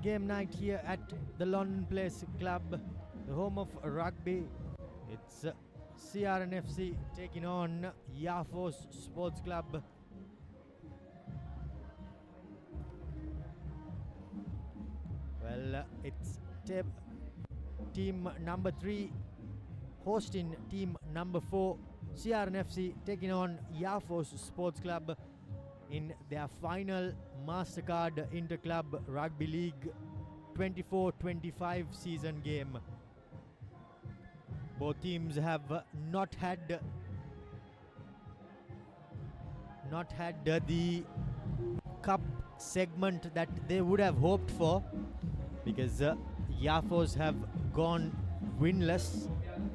game night here at the Longdon Place Club, the home of rugby. It's CRNFC taking on Yafos Sports Club. Well, it's team number 3 hosting team number 4, CRNFC taking on Yafos Sports Club in their final Mastercard Interclub Rugby League 24-25 season game. Both teams have not had the cup segment that they would have hoped for, because Yafos have gone winless,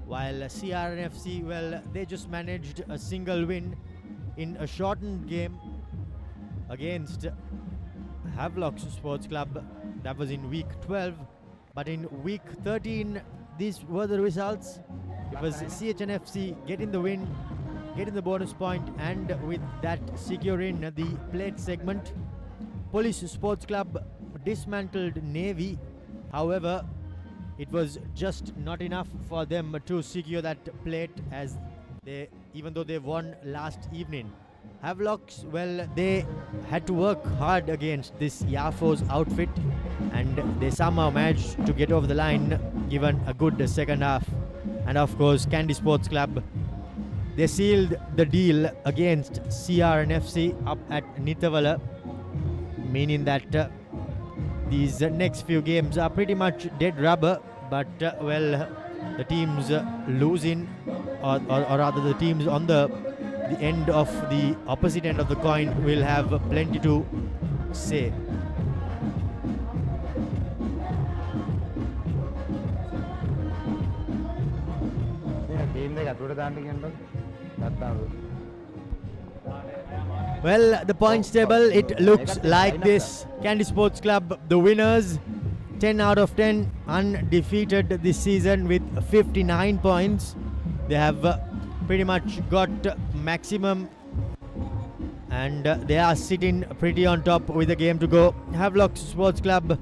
while CRNFC, well, they just managed a single win in a shortened game against Havelock Sports Club. That was in week 12, but in week 13 these were the results. It was CHNFC getting the win, getting the bonus point, and with that securing the plate segment. Police Sports Club dismantled Navy. However, it was just not enough for them to secure that plate, as even though they won last evening. Havelocks, well, they had to work hard against this Yafos outfit, and they somehow managed to get over the line, given a good second half. And of course, Candy Sports Club, they sealed the deal against CRNFC up at Nithavala, meaning that these next few games are pretty much dead rubber. But well, the teams losing, or rather the teams on the end of the opposite end of the coin will have plenty to say. Well, the points table, it looks like this. Candy Sports Club, the winners, 10 out of 10, undefeated this season with 59 points. They have pretty much got maximum, and they are sitting pretty on top with a game to go. Havelock Sports Club,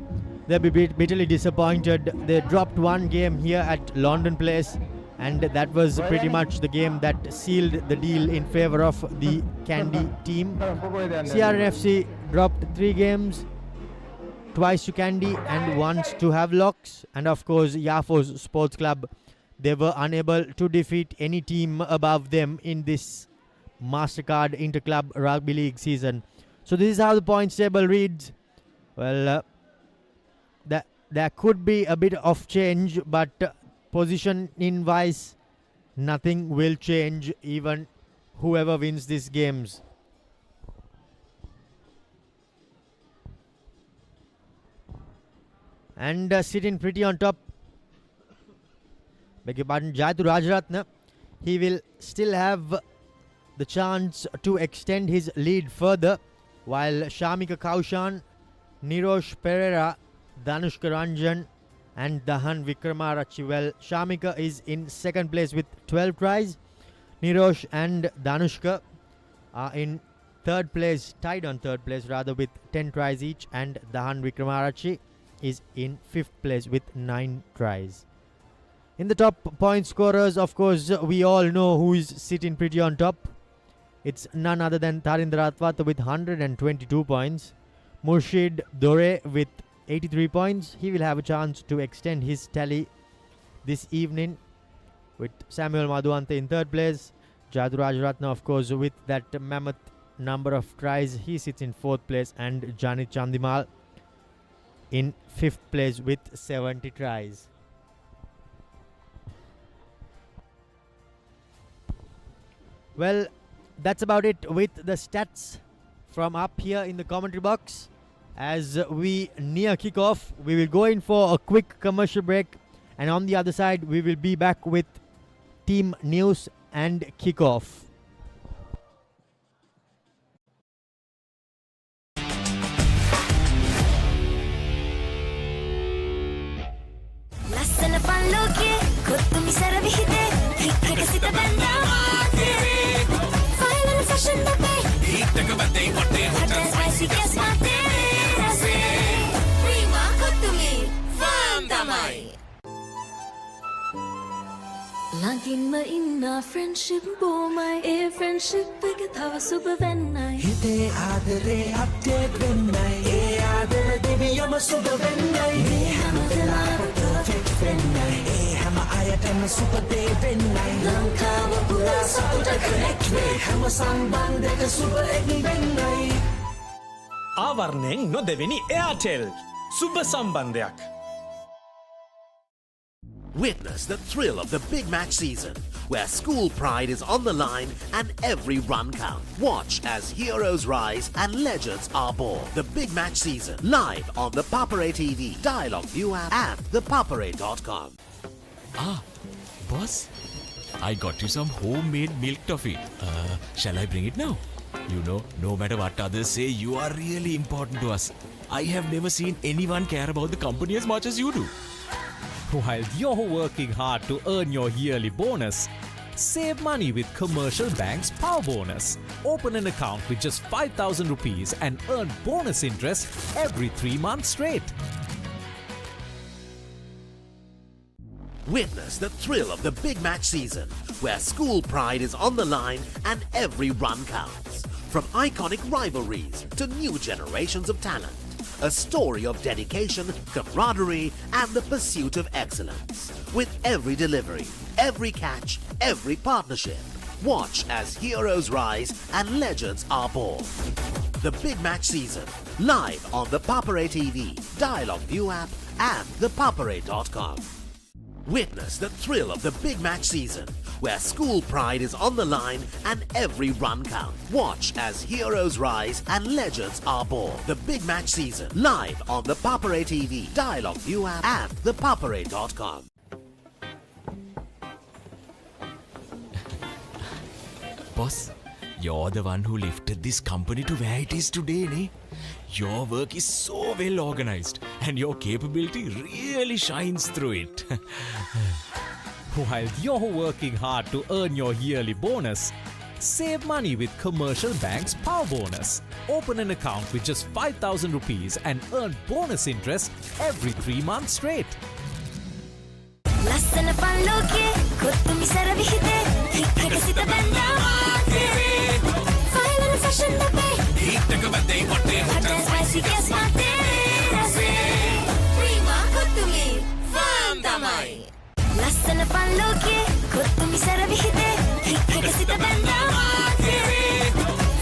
they'll be bitterly disappointed. They dropped one game here at Longdon Place, and that was pretty much the game that sealed the deal in favor of the Candy team. CRNFC dropped 3 games, twice to Candy and once to Havelocks. And of course, Yafos Sports Club, they were unable to defeat any team above them in this Mastercard Interclub Rugby League season. So this is how the points table reads. Well, there could be a bit of change, but position in wise, nothing will change, even whoever wins these games. And sitting pretty on top, beg your pardon, Jayathu Rajaratne, he will still have the chance to extend his lead further, while Shamika Kaushan, Nirosh Pereira, Danushka Ranjan and Dahan Vikramarachi, well, Shamika is in second place with 12 tries. Nirosh and Danushka are in third place, tied on third place rather, with 10 tries each, and Dahan Vikramarachi is in 5th place with 9 tries. In the top point scorers, of course, we all know who is sitting pretty on top. It's none other than Tarindra Atwata with 122 points. Murshid Dore with 83 points. He will have a chance to extend his tally this evening, with Samuel Madhuante in third place. Jayathu Rajaratne, of course, with that mammoth number of tries, he sits in 4th place, and Janit Chandimal in 5th place with 70 tries. Well, that's about it with the stats from up here in the commentary box. As we near kickoff, we will go in for a quick commercial break, and on the other side we will be back with team news and kickoff. ළඟින්ම ඉන්න friendship බොමයි ඒ friendship එක තව සුබ වෙන්නයි හිතේ ආදරේ update වෙන්නයි ඒ ආදර දෙවියම සුබ වෙන්නයි මේ හැම වෙලාවෙම perfect වෙන්නයි ඒ හැම අයටම සුබ day වෙන්නයි ලංකාව පුරා සතුට connect වේ හැම සම්බන්ධයක සුබ එක වෙන්නයි ආවරණයෙන් නොදෙවෙනි Airtel සුබ සම්බන්ධයක්. Witness the thrill of the big match season, where school pride is on the line and every run counts. Watch as heroes rise and legends are born. The big match season, live on the Papare TV, Dialog ViU App and ThePapare.com. Boss, I got you some homemade milk toffee. Shall I bring it now? You know, no matter what others say, you are really important to us. I have never seen anyone care about the company as much as you do. While you're working hard to earn your yearly bonus, save money with Commercial Bank's Power Bonus. Open an account with just 5,000 rupees and earn bonus interest every 3 months straight. Witness the thrill of the big match season, where school pride is on the line and every run counts. From iconic rivalries to new generations of talent. A story of dedication, camaraderie and the pursuit of excellence. With every delivery, every catch, every partnership. Watch as heroes rise and legends are born. The big match season, live on the Papare TV, Dialog ViU App and ThePapare.com. Witness the thrill of the big match season, where school pride is on the line and every run counts. Watch as heroes rise and legends are born. The big match season, live on the Papare TV, Dialog ViU App and ThePapare.com. Boss, you're the one who lifted this company to where it is today, ne? Your work is so well organized and your capability really shines through it. While you're working hard to earn your yearly bonus, save money with Commercial Bank's Power Bonus. Open an account with just 5,000 rupees and earn bonus interest every 3 months straight. ලස්සන පල්ලෝකේ කොත්තුමි සරවි හිතේ හික්කක සිත බැන්දා final fashion දපේ හිටක බදේ වටේ hotel spicy ගස් මාතේ රසේ Prima කොත්තුමි ෆාම් තමයි ලස්සන පල්ලෝකේ කොත්තුමි සරවි හිතේ හික්කක සිත බැන්දා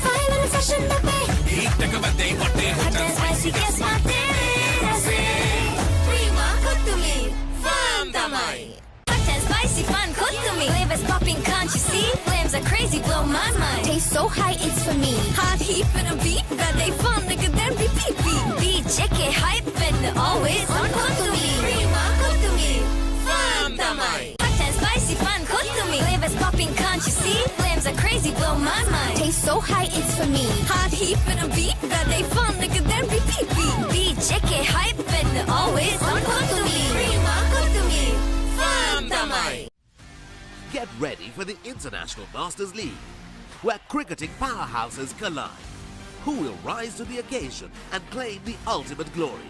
ෆයිනල් ෆැෂන් දපේ හිටක බදේ වටේ හොටල් ස්පයිසි ගස් මාතේ රසේ Prima කොත්තුමි Hot and spicy fun, cook to me. Flavors popping, can't you see? Flames are crazy, blow my mind. Taste so high, it's for me. Hot heat for the beat, that they fun, nigga, then repeat beat. Beat, check it, hype, and always on cook to me. Prima, cook to me. Fun, tamai. Hot and spicy fun, cook to me. Flavors popping, can't you see? Flames are crazy, blow my mind. Taste so high, it's for me. Hot heat for the beat, that they fun, nigga, then repeat beat. Beat, check it, hype, and always on cook to me. Prima, cook to me. Get ready for the International Masters League, where cricketing powerhouses collide. Who will rise to the occasion and claim the ultimate glory?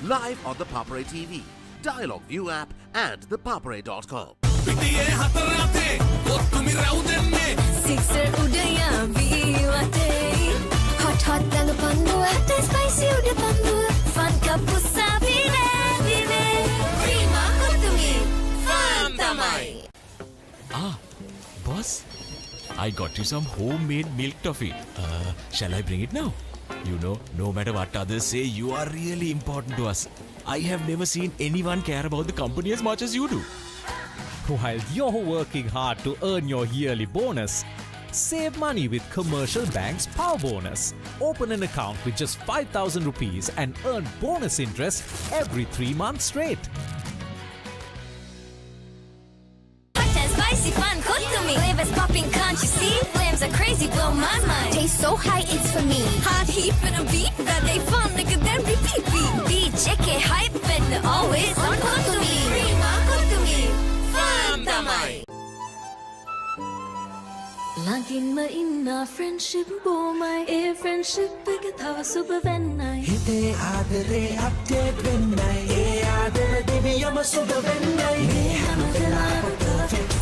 Live on the Papare TV, Dialog ViU App and ThePapare.com. Sixer udaya viwate hot hot dang pandu hot and spicy uda pandu fun kapu sabine vive prima kotumi fun tamai Boss, I got you some homemade milk toffee. Shall I bring it now? You know, no matter what others say, you are really important to us. I have never seen anyone care about the company as much as you do. While you're working hard to earn your yearly bonus, save money with Commercial Bank's Power Bonus. Open an account with just 5,000 rupees and earn bonus interest every 3 months straight. Hot and spicy fun, cook to me. Flavors popping, can't you see? Flames are crazy, blow my mind. Taste so high, it's for me. Hot heat for the beat, that they fun, nigga, then repeat beat. Beat, check it, hype, and always on cook to me. Prima, cook to me. Fun tamai. ළඟින්ම ඉන්න friendship බොමයි ඒ friendship එක තව සුබ වෙන්නයි හිතේ ආදරේ update වෙන්නයි ඒ ආදර දෙවියම සුබ වෙන්නයි මේ හැම වෙලාවෙම perfect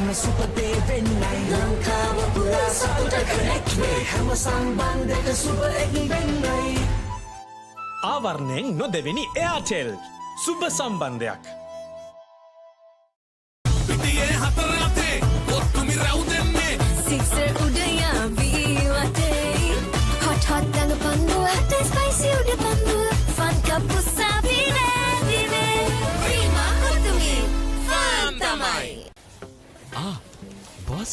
ආයතන සුපදේ වෙන්නයි ලංකාව පුරා සතුට කනෙක්ට් වේ හැම සම්බන්ධයක සුබ එකි වෙන්නයි ආවරණයෙන් නොදෙවෙනි එයාටෙල් සුබ සම්බන්ධයක්. පිටියේ හතර අතේ ඔත්තුමි රැව් දෙන්නේ Sixer udaya ViU App. Hot hot dang pandu atte spicy uda pandu. Fun kapu savine dive. Prima kotumi fun tamai. Boss,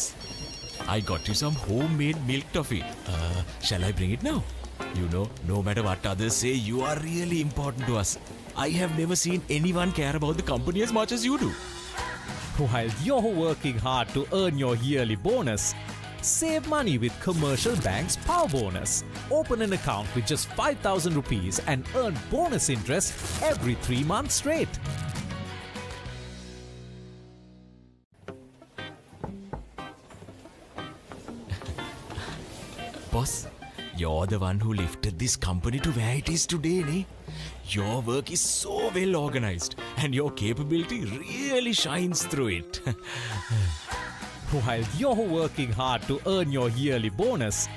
I got you some homemade milk toffee. Shall I bring it now? You know, no matter what others say, you are really important to us. I have never seen anyone care about the company as much as you do. While you're working hard to earn your yearly bonus, save money with Commercial Bank's Power Bonus. Open an account with just 5,000 rupees and earn bonus interest every 3 months straight. Boss, you're the one who lifted this company to where it is today, ne? Your work is so well organized and your capability really shines through it. While you're working hard to earn your yearly bonus,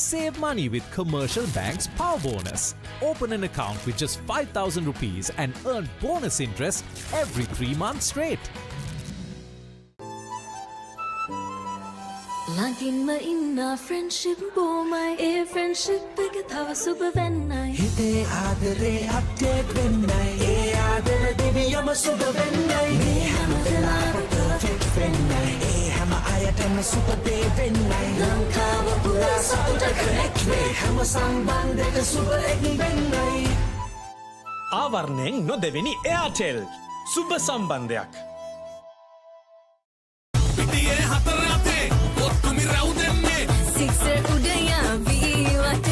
save money with Commercial Bank's Power Bonus. Open an account with just 5,000 rupees and earn bonus interest every 3 months straight. Langinma inna friendship bomai e friendship එක තව සුබ වෙන්නයි හිතේ ආදරේ update වෙන්නයි ඒ ආදර දෙවියම සුබ වෙන්නයි මේ හැම වෙලාවෙම පර්ෆෙක්ට් වෙන්නයි ඒ හැම අයටම සුබදේ වෙන්නයි ලංකාව පුරා සතුට කනෙක්ට් වේ හැම සම්බන්ධයක සුබ එකි වෙන්නයි ආවරණයෙන් නොදෙවෙනි එයාටෙල් සුබ සම්බන්ධයක්. පිටියේ හතර අතේ ඔත්තුමි රැව් දෙන්නේ Sixer udaya ViU App.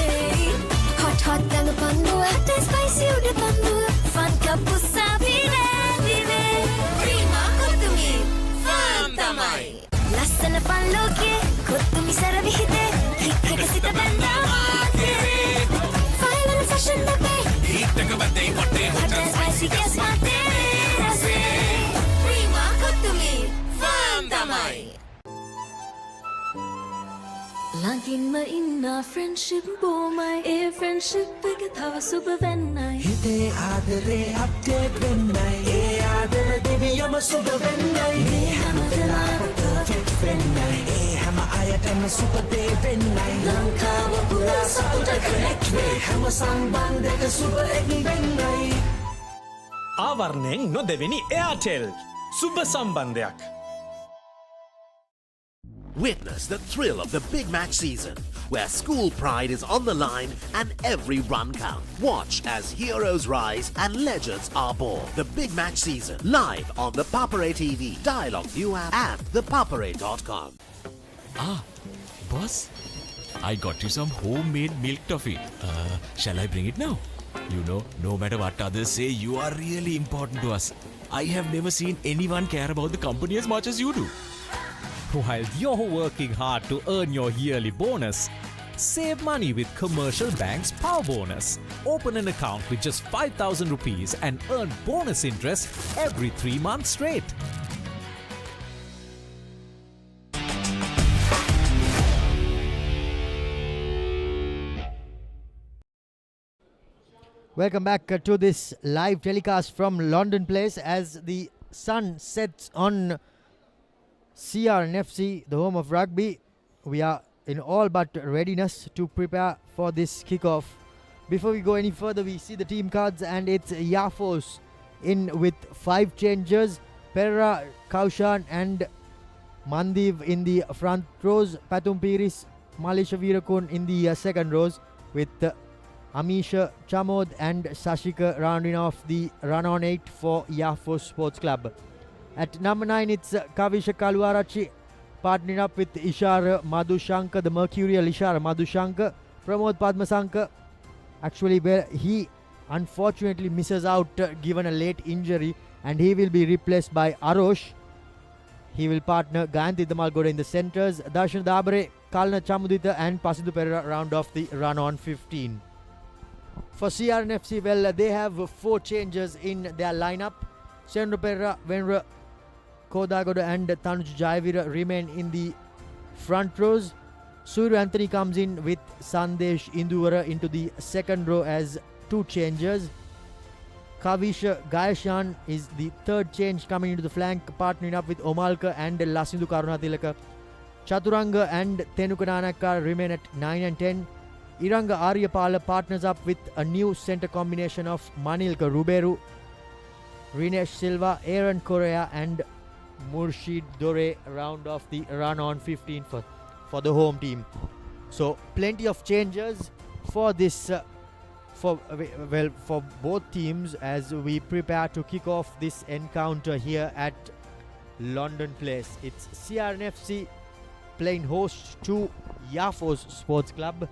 Hot hot dang pandu atte spicy uda pandu. Fun kapu savine dive. Prima kotumi fun tamai. Lassana fun loke kotumi saravi hite. Hit එක සිත බැඳා මාතේ. File and fashion dape. ඊටක බදේ වටේ Hot and spicy guess mate. Rase. Prima kotumi fun tamai. Langinma inna friendship bomai e friendship එක තව සුබ වෙන්නයි හිතේ ආදරේ update වෙන්නයි ඒ ආදර දෙවියම සුබ වෙන්නයි මේ හැම වෙලාවෙම පර්ෆෙක්ට් වෙන්නයි ඒ හැම අයටම සුබදේ වෙන්නයි ලංකාව පුරා සතුට කනෙක්ට් වේ හැම සම්බන්ධයක සුබ එකි වෙන්නයි ආවරණයෙන් නොදෙවෙනි එයාටෙල් සුබ සම්බන්ධයක්. Witness the thrill of the big match season, where school pride is on the line and every run counts. Watch as heroes rise and legends are born. The big match season, live on the Papare TV, Dialog ViU App, and ThePapare.com. Boss, I got you some homemade milk toffee. Shall I bring it now? You know, no matter what others say, you are really important to us. I have never seen anyone care about the company as much as you do. While you're working hard to earn your yearly bonus, save money with Commercial Bank's Power Bonus. Open an account with just 5,000 rupees and earn bonus interest every 3 months straight. Welcome back to this live telecast from Longdon Place as the sun sets on CRNFC, the home of rugby. We are in all but readiness to prepare for this kickoff. Before we go any further, we see the team cards and it's Yafos in with 5 changers. Perra, Kaushan and Mandiv in the front rows. Patum Piris, Malisha Virakun in the second rows with Amisha Chamod and Sashika rounding off the run on 8 for Yafos Sports Club. At number 9, it's Kavisha Kaluarachi partnering up with Ishara Madhushankar, the mercurial Ishara Madhushankar. Pramod Padmasankar, actually, where he unfortunately misses out given a late injury, and he will be replaced by Arosh. He will partner Gayanthi Damalgoda in the centres. Darshan Dabare, Kalna Chamudita and Pasindu Perera round off the run on 15. For CRNFC, well, they have 4 changes in their lineup. Sendro Perera, Venra Kodagoda and Tanuj Jayavira remain in the front rows. Suru Anthony comes in with Sandesh Induvara into the second row as two changers. Kavisha Gayashan is the third change coming into the flank, partnering up with Omalka and Lasindu Karunatilaka. Chaturanga and Tenuka Nanakar remain at 9 and 10. Iranga Aryapala partners up with a new centre combination of Manilka Ruberu, Rinesh Silva, Aaron Correa and Murshid Dore round off the run on 15 for the home team. So plenty of changes for this for both teams as we prepare to kick off this encounter here at Longdon Place. It's CRNFC playing host to Yafos Sports Club.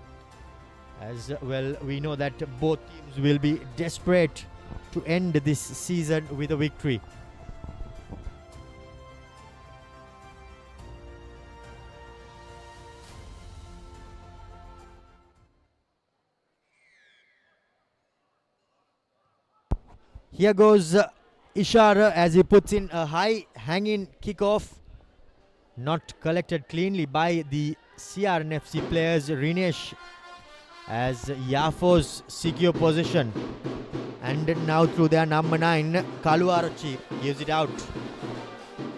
As well, we know that both teams will be desperate to end this season with a victory. Here goes Ishara as he puts in a high hanging kickoff, not collected cleanly by the CRNFC players. Rinesh as Yafos secure position, and now through their number 9 Kaluarachi gives it out.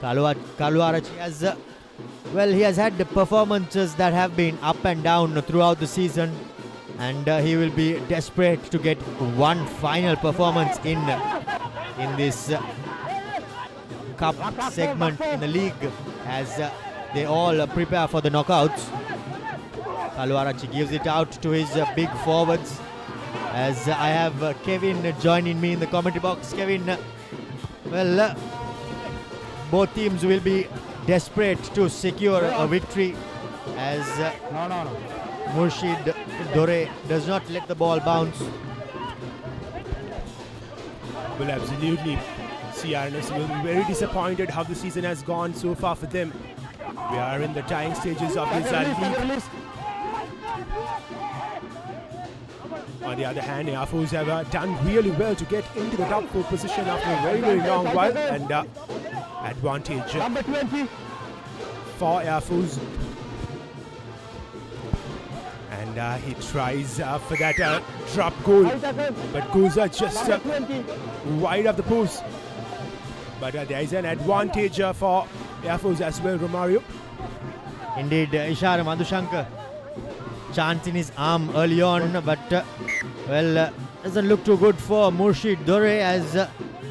Kaluarachi has he has had the performances that have been up and down throughout the season, and he will be desperate to get one final performance in this cup segment in the league as they all prepare for the knockouts. Kaluarachi gives it out to his big forwards as I have Kevin joining me in the commentary box. Kevin, both teams will be desperate to secure a victory as Murshid Dore does not let the ball bounce. Well, absolutely. CRNFC will be very disappointed how the season has gone so far for them. We are in the dying stages of this league. On the other hand, Yafos have done really well to get into the top 4 position after a very, very long while, and advantage for Yafos. And he tries for that drop goal, but goes just wide of the post. But there is an advantage for Yafos as well, Romario. Indeed, Ishara Madhushankar chance in his arm early on, but doesn't look too good for Murshid Dore as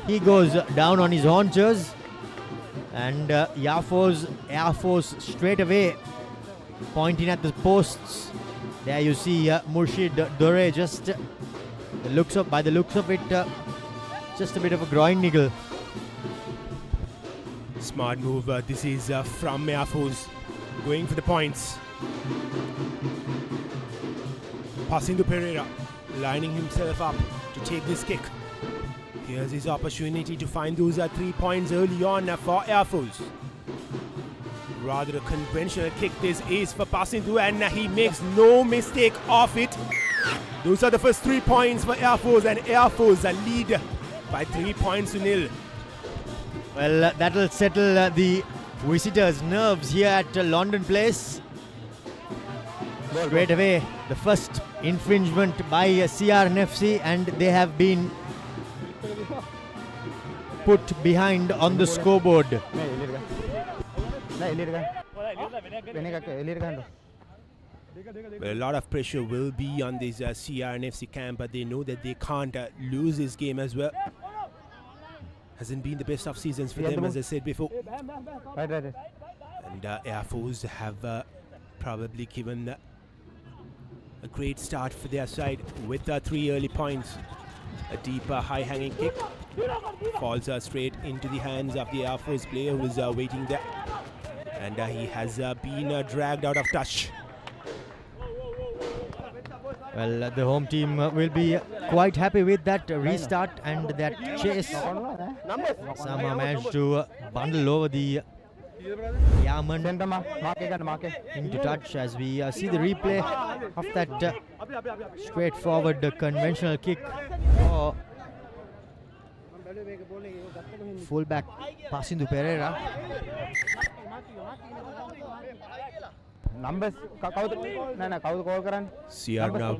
he goes down on his haunches, and Yafos straight away pointing at the posts. There you see Murshid Dore just by the looks of it, just a bit of a groin niggle. Smart move. This is from Yafos going for the points. Passing to Pereira, lining himself up to take this kick. Here's his opportunity to find those 3 points early on for Yafos. Rather a conventional kick this is for Pasindu, and he makes no mistake of it. Those are the first 3 points for Yafos, and Yafos lead by 3 points to 0. Well, that will settle the visitors' nerves here at Longdon Place. Straight away, the first infringement by CRNFC, and they have been put behind on the scoreboard. Well, a lot of pressure will be on this CRNFC camp, but they know that they can't lose this game as well. Hasn't been the best of seasons for them, as I said before. And Air Force have probably given a great start for their side with 3 early points. A deep, high-hanging kick falls straight into the hands of the Air Force player who is waiting there. And he has been dragged out of touch. Well, the home team will be quite happy with that restart and that chase. Somehow managed to bundle over the Yaman into touch as we see the replay of that Fullback passing to Pereira. Numbers call karan. CR now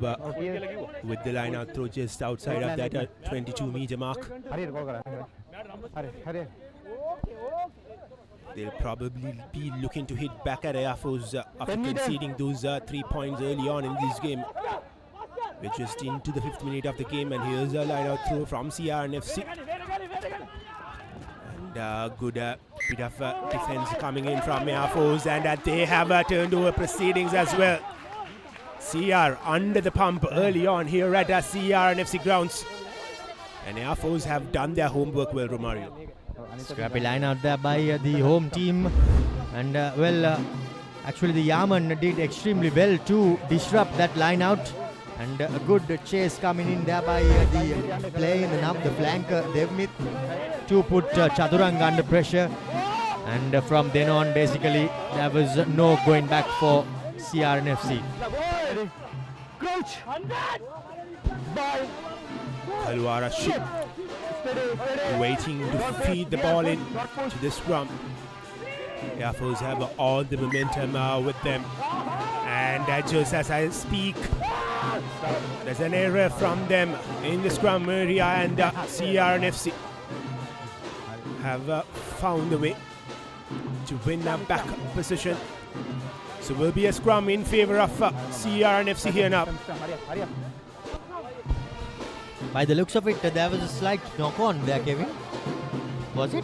with the line out throw just outside of that 22-meter mark. They'll probably be looking to hit back at Air Force after conceding those 3 points early on in this game. We're just into the 5th minute of the game, and here's a line out throw from CRNFC. And good bit of defense coming in from Air Force, and they have turned over proceedings as well. CR under the pump early on here at CRNFC grounds, and Air Force have done their homework well, Romario. Scrappy line out there by the home team, and actually the Yaman did extremely well to disrupt that line out, and a good chase coming in there by the play in the flanker Devmith to put Chaturanga under pressure, and from then on basically there was no going back for CRNFC. Kalwara ship waiting to feed the ball in to the scrum. Air Force have all the momentum with them, and just as I speak, there's an error from them in the scrum area, and CRNFC have found a way to win a back position. So will be a scrum in favor of CRNFC here now. By the looks of it, there was a slight knock-on there, Kevin. Was it?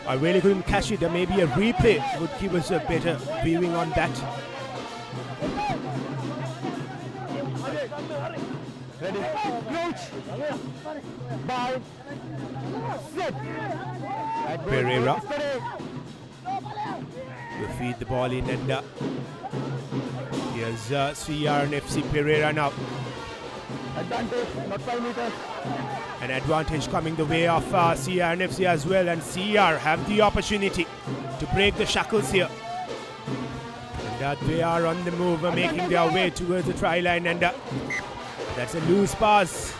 I really couldn't catch it. Maybe a replay would give us a better viewing on that. Ready? Coach. Bye. Sit. Pereira will feed the ball in, and here's CRNFC Pereira now. Advantage, not 5 meters. An advantage coming the way of CRNFC as well, and CR have the opportunity to break the shackles here. And they are on the move, making their way towards the try line, and that's a loose pass.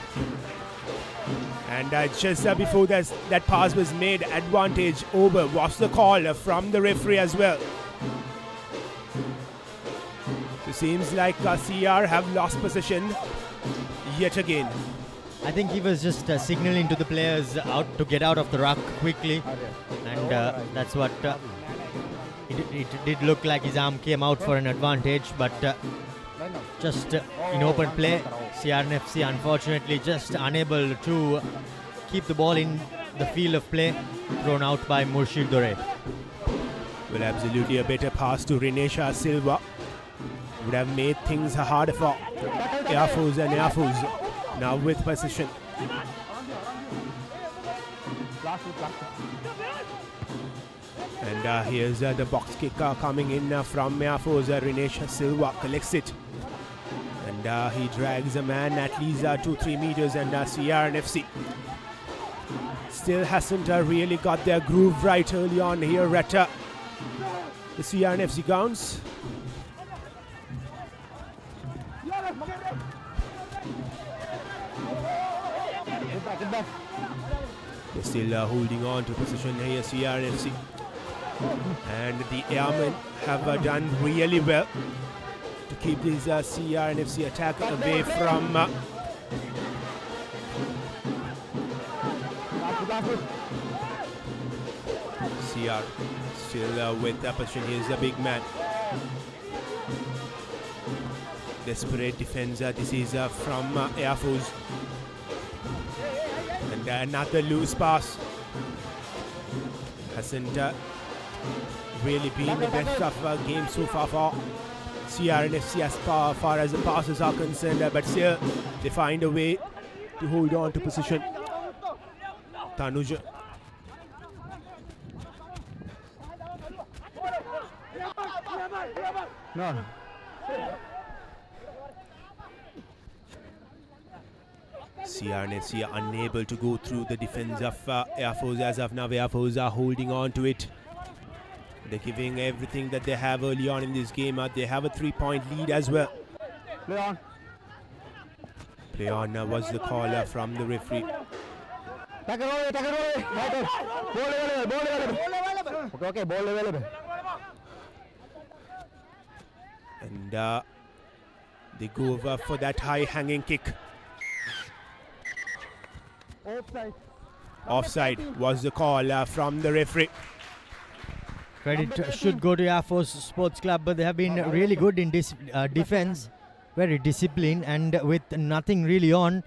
And just before that pass was made, advantage over was the call from the referee as well. It seems like CR have lost possession yet again. I think he was just signaling to the players out to get out of the ruck quickly, and that's what it did look like. His arm came out for an advantage, but just in open play, CRNFC unfortunately just unable to keep the ball in the field of play, thrown out by Murshid Dore. Well, absolutely a better pass to Renesha Silva would have made things harder for Air Force, and Air Force now with possession. And here's the box kick coming in from Air Force. Renesha Silva collects it, and he drags a man at least 2-3 meters, and CRNFC still hasn't really got their groove right early on here at the CRNFC grounds. They're still holding on to position here, CRNFC. And the Airmen have done really well to keep this CRNFC attack away from CR. Still with the position. Here's a big man. Desperate defense. This is from Air Force. And another loose pass. Hasn't really been the best of game so far for CRNFC as far as the passes are concerned, but still they find a way to hold on to position. Tanuj. No. CRNFC are unable to go through the defense of Air Force as of now. Air Force are holding on to it. They're giving everything that they have early on in this game. They have a 3-point lead as well. Play on. Play on was the call from the referee. Tackle away. Right. Ball available. Okay, ball available. And they go over for that high hanging kick. Offside was the call from the referee. Credit should go to Air Force Sports Club, but they have been really good in this defense, very disciplined, and with nothing really on,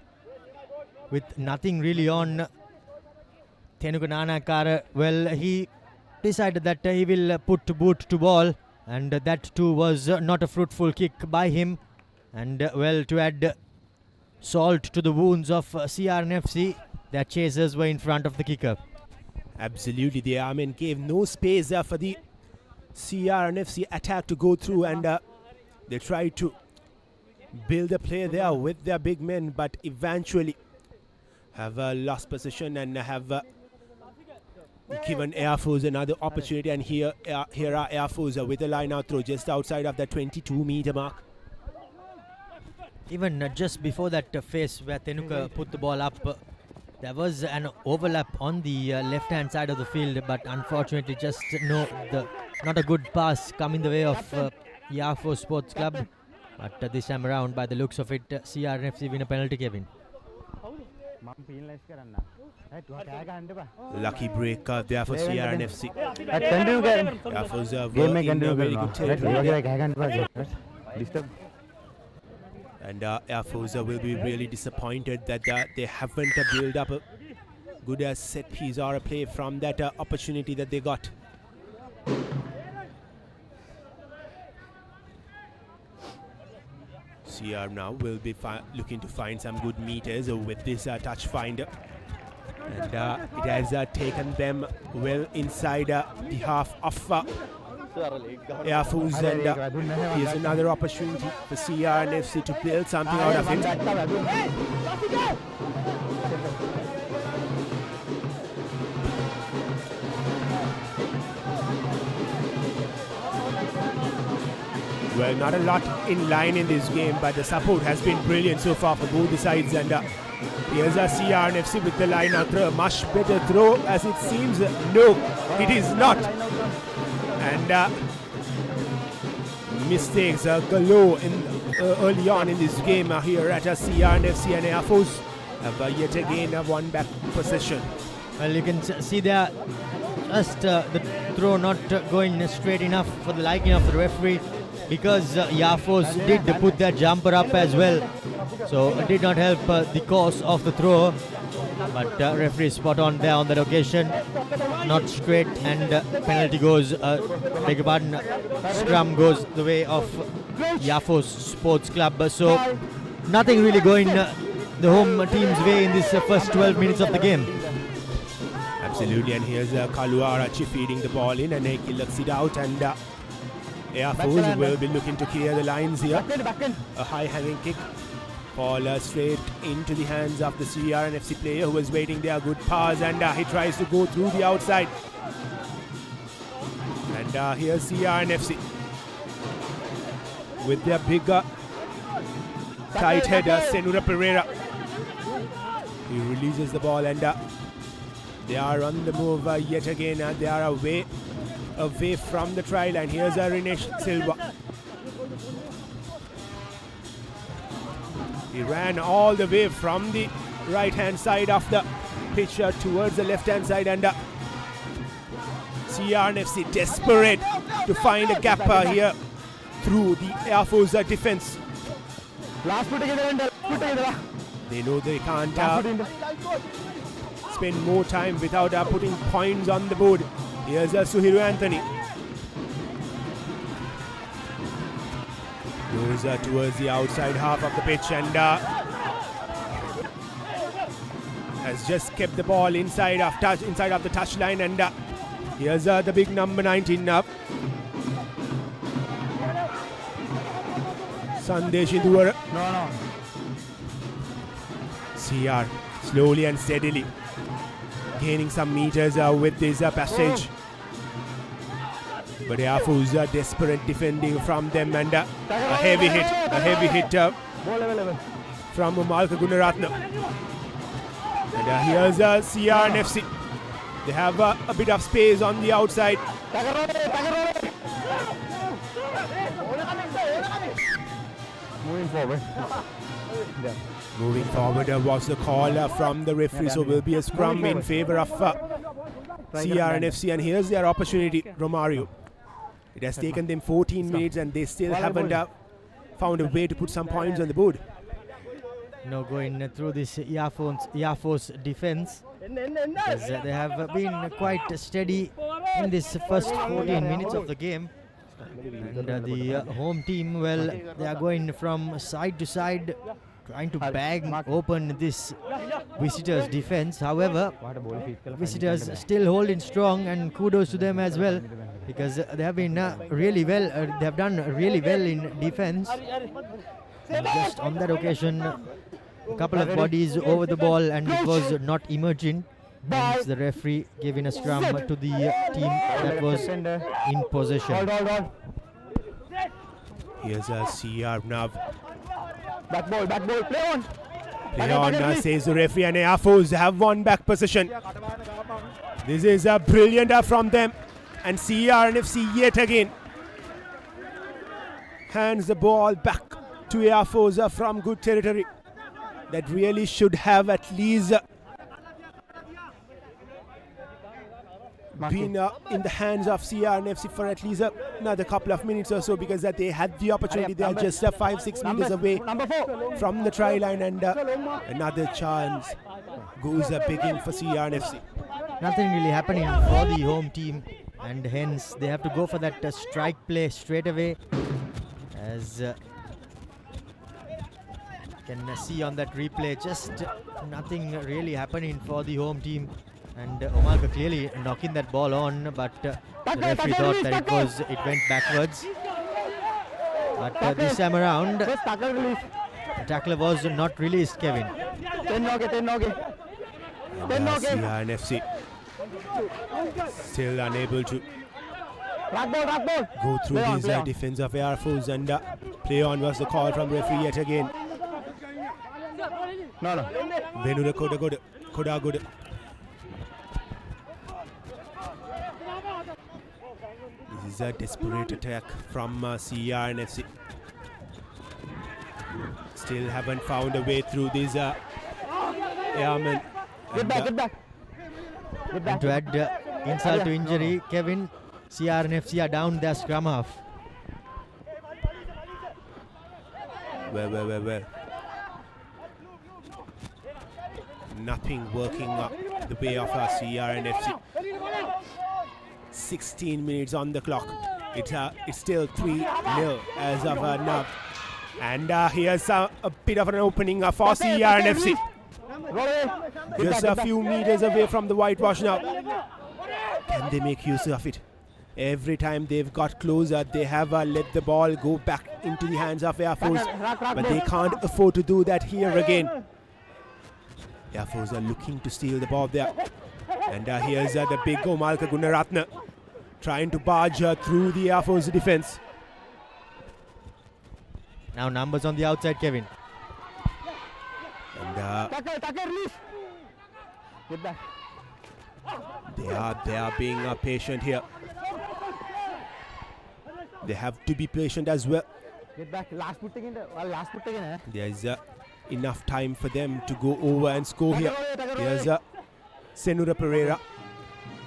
Tenuka Nanakara, well, he decided that he will put boot to ball, and that too was not a fruitful kick by him. And well, to add salt to the wounds of CRNFC, their chasers were in front of the kicker. Absolutely, the Armen gave no space for the CRNFC attack to go through, and they tried to build a play there with their big men, but eventually have lost position and have given Air Force another opportunity. And here are Air Force with a line out throw just outside of the 22-meter mark. Even just before that phase where Tenuka put the ball up, there was an overlap on the left-hand side of the field, but unfortunately just not a good pass come in the way of Air Force Sports Club. But this time around, by the looks of it, CRNFC win a penalty, Kevin. Lucky break there for CRNFC. Air Force were in a very good territory. And Air Force will be really disappointed that they haven't built up a good set piece or a play from that opportunity that they got. CR now will be looking to find some good meters with this touch finder. And it has taken them well inside the half of Air Force, and here's another opportunity for CRNFC to build something out of it. Well, not a lot in line in this game, but the support has been brilliant so far for both the sides. And here's a CRNFC with the line out throw, a much better throw as it seems. No, it is not. And mistakes galore early on in this game here at CRNFC, and Air Force have yet again won back possession. Well, you can see there just the throw not going straight enough for the liking of the referee, because Air Force did put their jumper up as well, so it did not help the course of the throw. But referee spot on there on that occasion, not straight, and penalty goes, beg your pardon, scrum goes the way of Air Force Sports Club. So nothing really going the home team's way in this first 12 minutes of the game. Absolutely, and here's Kaluarachi feeding the ball in, and he looks it out, and Air Force will be looking to clear the lines here. A high hanging kick. Ball straight into the hands of the CRNFC player who was waiting there. Good pass, and he tries to go through the outside. And here's CRNFC with their bigger tight header, Senura Pereira. He releases the ball, and they are on the move yet again. They are away from the try line. Here's Rinesh Silva. He ran all the way from the right-hand side of the pitch towards the left-hand side, and CRNFC desperate to find a gap here through the Air Force defense. They know they can't spend more time without putting points on the board. Here's Suhiru Anthony. Goes towards the outside half of the pitch, and has just kept the ball inside of the touchline. And here's the big number 19 now, Sandesh Indura. CR slowly and steadily gaining some meters with this passage. But Air Force are desperate defending from them, and a heavy hit from Malka Gunaratna. And here's CRNFC. They have a bit of space on the outside. Moving forward. Moving forward was the call from the referee, so will be a scrum in favor of CRNFC, and here's their opportunity, Romario. It has taken them 14 minutes and they still haven't found a way to put some points on the board. Now going through this Yafo's defense, as they have been quite steady in this first 14 minutes of the game. And the home team, well, they are going from side to side, trying to bang open this visitors' defense. However, visitors still holding strong, and kudos to them as well, because they have been really well. They have done really well in defense. And just on that occasion, a couple of bodies over the ball, and it was not emerging. Hence the referee giving a scrum to the team that was in possession. Here's a CR Nav. Back ball, play on. Play on, says the referee, and Yafos have won back possession. This is a brilliant from them, and CRNFC yet again hands the ball back to Yafos from good territory. That really should have at least been in the hands of CRNFC for at least another couple of minutes or so, because that they had the opportunity. They are just 5-6 meters away from the try line, and another chance goes begging for CRNFC. Nothing really happening for the home team, and hence they have to go for that strike play straight away. As you can see on that replay, just nothing really happening for the home team. And Omalka clearly knocking that ball on, but the referee thought that it went backwards. But this time around, the tackler was not released, Kevin. CRNFC still unable to go through these defensive air force, and play on was the call from referee yet again. Venuda Koda good. This is a desperate attack from CRNFC. Still haven't found a way through these airmen. Get back. And to add insult to injury, Kevin, CRNFC are down their scrum half. Well. Nothing working the way of our CRNFC. 16 minutes on the clock. It's still 3-0 as of now. And here's a bit of an opening for CRNFC. Just a few meters away from the whitewash now. Can they make use of it? Every time they've got closer, they have let the ball go back into the hands of Air Force. But they can't afford to do that here again. Air Force are looking to steal the ball there. And here's the big Omalka Gunaratna trying to barge through the Air Force defense. Now numbers on the outside, Kevin. And Get back. they are being patient here. They have to be patient as well. Get back. Last putting in. There's enough time for them to go over and score here. Here's Senura Pereira.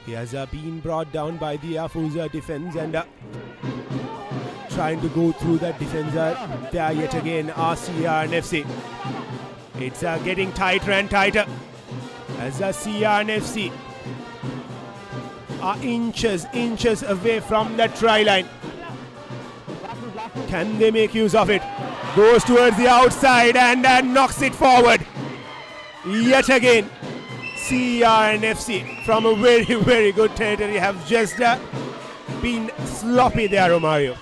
He has been brought down by the Afusa defense, and trying to go through that defense there yet again, CRNFC. It's getting tighter and tighter as CRNFC are inches away from that try line. Can they make use of it? Goes towards the outside and knocks it forward. Yet again, CRNFC from a very, very good territory have just been sloppy there, Romario.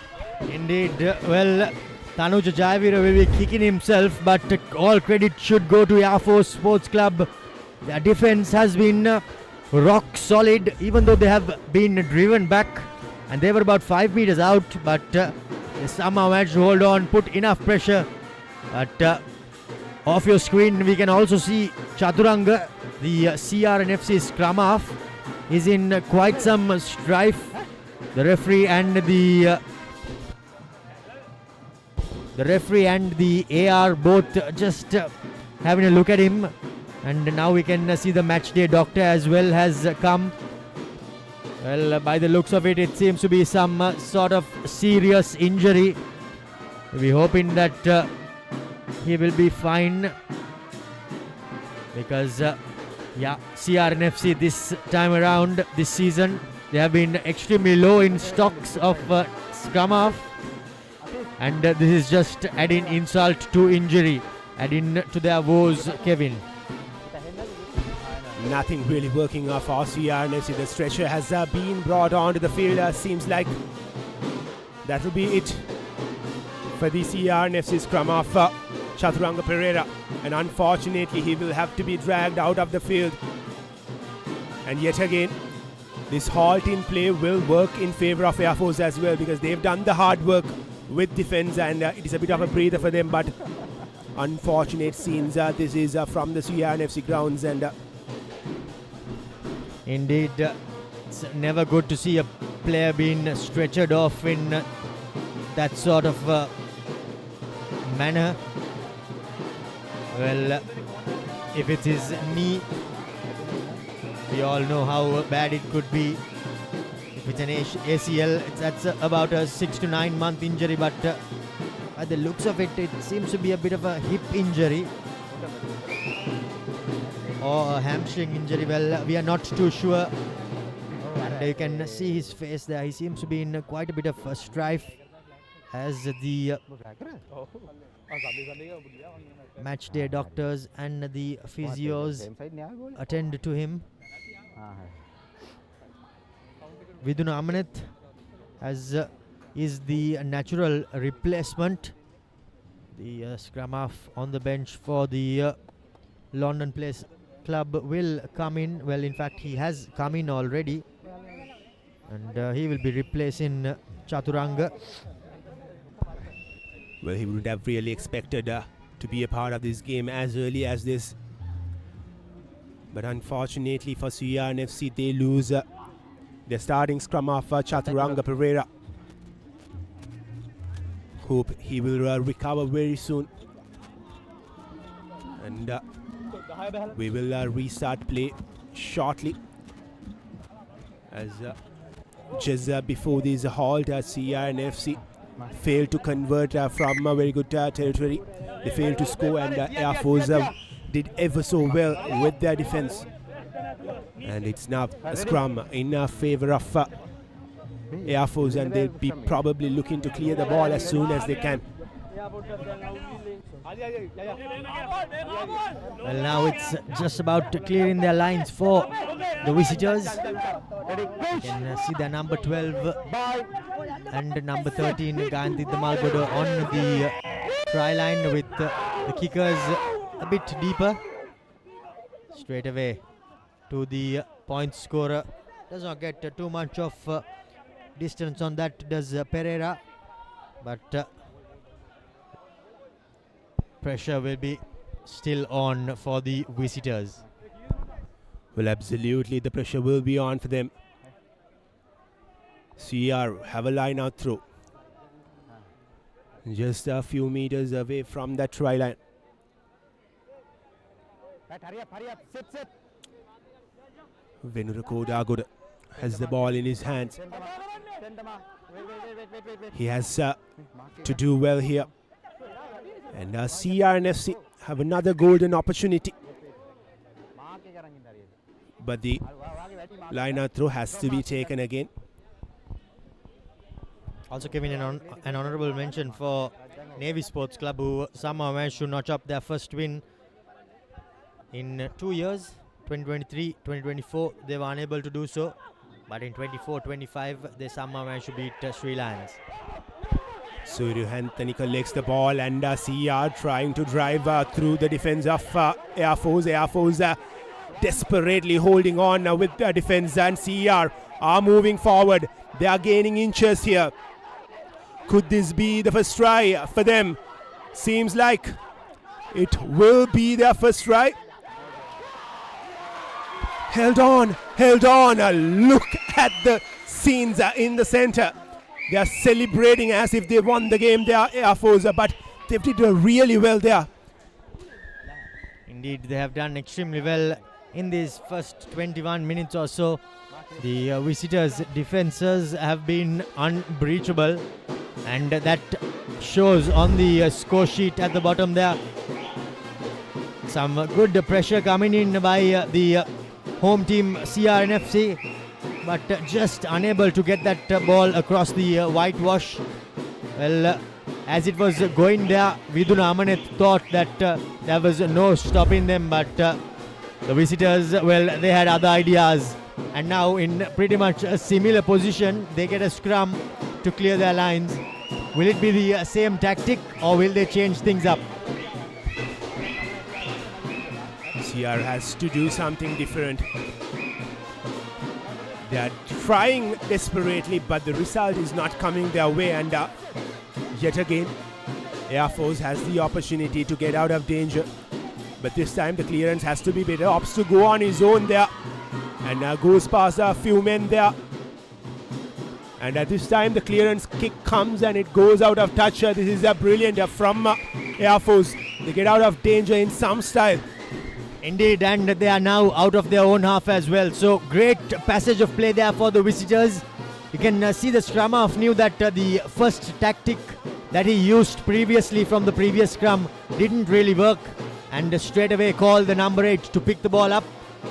Indeed. Well, Tanuja Jayavira will be kicking himself, but all credit should go to Air Force Sports Club. Their defense has been rock solid, even though they have been driven back and they were about 5 meters out, but they somehow managed to hold on, put enough pressure. But off your screen, we can also see Chaturanga, the CRNFC scrum half, is in quite some strife. The referee and the AR both just having a look at him, and now we can see the match day doctor as well has come. Well, by the looks of it, it seems to be some sort of serious injury. We're hoping that he will be fine, because CRNFC this time around, this season, they have been extremely low in stocks of scrum half, and this is just adding insult to injury, adding to their woes, Kevin. Nothing really working for CRNFC. The stretcher has been brought onto the field. Seems like that will be it for the CRNFC scrum half, Chaturanga Pereira, and unfortunately he will have to be dragged out of the field. And yet again, this halt in play will work in favour of Air Force as well, because they've done the hard work with defence, and it is a bit of a breather for them. But unfortunate scenes. This is from the CRNFC grounds, and indeed, it's never good to see a player being stretchered off in that sort of manner. Well, if it is knee, we all know how bad it could be. If it's an ACL, that's about a 6 to 9 month injury, but by the looks of it, it seems to be a bit of a hip injury or a hamstring injury. Well, we are not too sure, and you can see his face there. He seems to be in quite a bit of strife as the match day doctors and the physios attend to him. Viduna Amaneth is the natural replacement. The scrum half on the bench for the Longdon Place club will come in. Well, in fact, he has come in already, and he will be replacing Chaturanga. Well, he wouldn't have really expected to be a part of this game as early as this. But unfortunately for CRNFC, they lose their starting scrum half, Chaturanga Pereira. Hope he will recover very soon. And we will restart play shortly. As just before this halt, CRNFC failed to convert from a very good territory. They failed to score, and Air Force did ever so well with their defense. And it's now a scrum in favour of Air Force, and they'll be probably looking to clear the ball as soon as they can. Well, now it's just about clearing their lines for the visitors. You can see the number 12 and number 13 Gandhi Damalgodo on the try line, with the kickers a bit deeper. Straight away to the point scorer. Does not get too much of distance on that, does Pereira, but pressure will be still on for the visitors. Well, absolutely, the pressure will be on for them. CR have a line out throw, just a few meters away from that try line. Venurakoda has the ball in his hands. He has to do well here. And CRNFC have another golden opportunity. But the line out throw has to be taken again. Also giving an honourable mention for Navy Sports Club, who somehow managed to notch up their first win in 2 years. 2023, 2024, they were unable to do so. But in 24-25, they somehow managed to beat Sri Lions. Suryahan Tanika legs the ball, and CR trying to drive through the defense of Air Force. Air Force desperately holding on with the defense, and CR are moving forward. They are gaining inches here. Could this be the first try for them? Seems like It will be their first try. Held on. Look at the scenes in the center. They are celebrating as if they won the game. They are Air Force, but they did really well there. Indeed, they have done extremely well in these first 21 minutes or so. The visitors' defenses have been unbreachable, and that shows on the score sheet at the bottom there. Some good pressure coming in by the home team CRNFC, but just unable to get that ball across the whitewash. Well, as it was going there, Viduna Amanet thought that there was no stopping them, but the visitors, well, they had other ideas. And now in pretty much a similar position, they get a scrum to clear their lines. Will it be the same tactic, or will they change things up? CR has to do something different. They are trying desperately, but the result is not coming their way, and yet again Air Force has the opportunity to get out of danger, but this time the clearance has to be better. Opts to go on his own there, and goes past a few men there, and at this time the clearance kick comes and it goes out of touch. This is a brilliant from Air Force. They get out of danger in some style. Indeed, and they are now out of their own half as well. So great passage of play there for the visitors. You can see the scrum half knew that the first tactic that he used previously from the previous scrum didn't really work, and straight away called the number 8 to pick the ball up,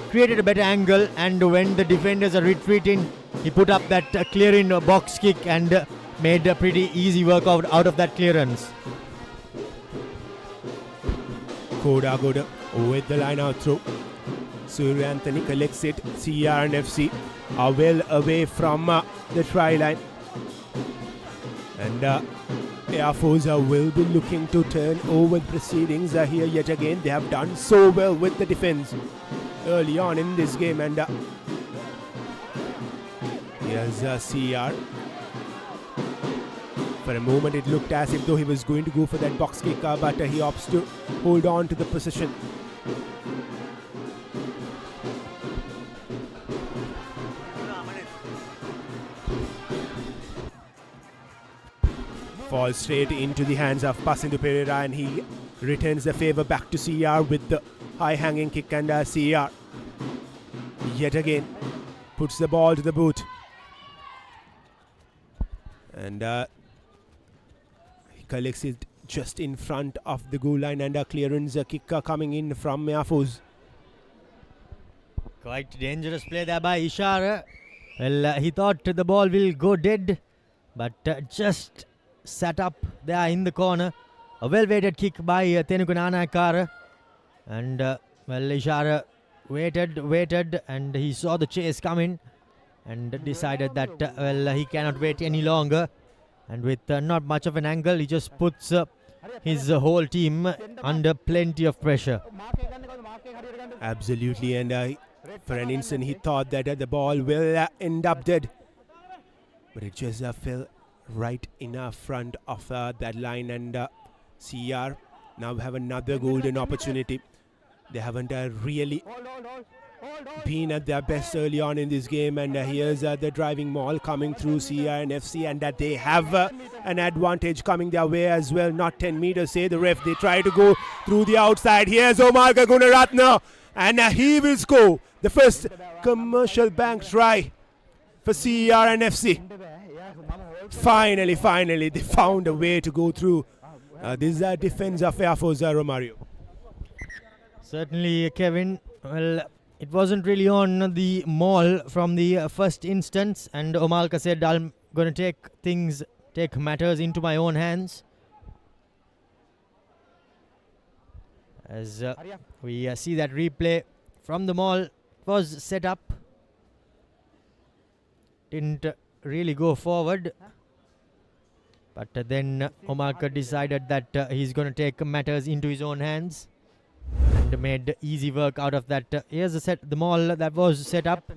created a better angle, and when the defenders are retreating, he put up that clearing box kick and made a pretty easy work out of that clearance. Koda Goda with the line out through. Surya Anthony collects it. CRNFC are well away from the try line, and Air Force will be looking to turn over the proceedings here yet again. They have done so well with the defense early on in this game, and here's CR. For a moment it looked as if though he was going to go for that box kick, but he opts to hold on to the position. Falls straight into the hands of Pasindu Pereira, and he returns the favor back to CR with the high hanging kick, and CR yet again puts the ball to the boot, and he collects it just in front of the goal line, and a clearance kick coming in from Air Force. Quite dangerous play there by Ishara. Well, he thought the ball will go dead, but just sat up there in the corner. A well-weighted kick by Tenukunana Kara, and well, Ishara waited, and he saw the chase coming and decided that well, he cannot wait any longer, and with not much of an angle, he just puts his whole team under plenty of pressure. Absolutely, and for an instant he thought that the ball will end up dead, but it just fell right in front of that line, and CR now have another golden opportunity. They haven't really been at their best early on in this game, and here's the driving maul coming through CRNFC, and that they have an advantage coming their way as well. Not 10 meters, say the ref. They try to go through the outside. Here's Omar Gunaratna, and he will score the first commercial bank try for CRNFC. Finally, they found a way to go through. This is defense of Air Force, Romario. Certainly, Kevin. Well, it wasn't really on the maul from the first instance, and Omalka said, I'm going to take matters into my own hands. As we see that replay from the maul, it was set up. Didn't really go forward. But then Omalka decided that he's going to take matters into his own hands, and made easy work out of that. Here's the maul that was set up.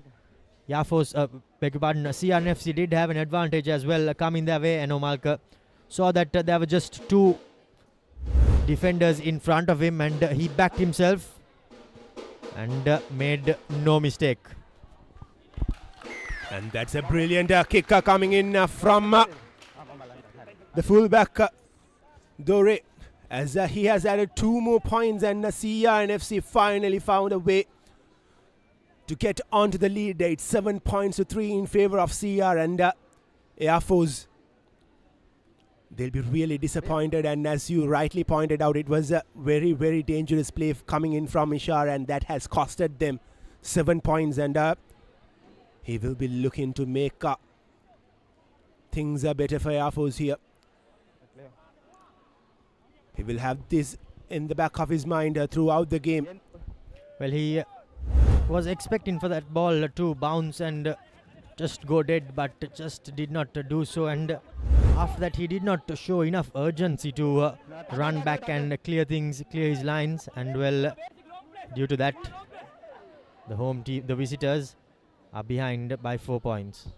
Yafos, beg your pardon, CRNFC did have an advantage as well coming their way, and Omalka saw that there were just two defenders in front of him, and he backed himself and made no mistake. And that's a brilliant kick coming in from the fullback Dore, as he has added 2 more points, and CRNFC finally found a way to get onto the lead. It's 7 points to 3 in favor of CR, and Air Force, they'll be really disappointed. And as you rightly pointed out, it was a very, very dangerous play coming in from Ishar, and that has costed them 7 points. And he will be looking to make things better for Air Force here. He will have this in the back of his mind throughout the game. Well, he was expecting for that ball to bounce and just go dead, but just did not do so. And after that, he did not show enough urgency to run back and clear his lines. And well, due to that, the home team, the visitors, are behind by 4 points.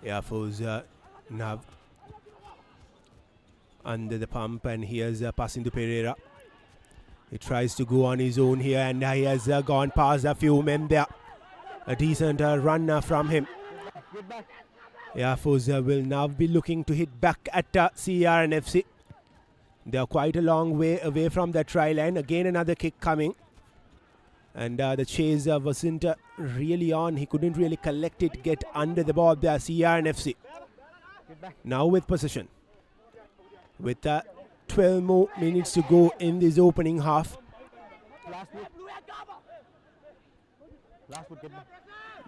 Air Force now under the pump, and here's passing to Pereira. He tries to go on his own here, and he has gone past a few men there. A decent run from him. Air Force will now be looking to hit back at CRNFC. They are quite a long way away from the try line. Again, another kick coming. And the chase wasn't really on. He couldn't really collect it, get under the ball there. CRNFC now with possession. With 12 more minutes to go in this opening half.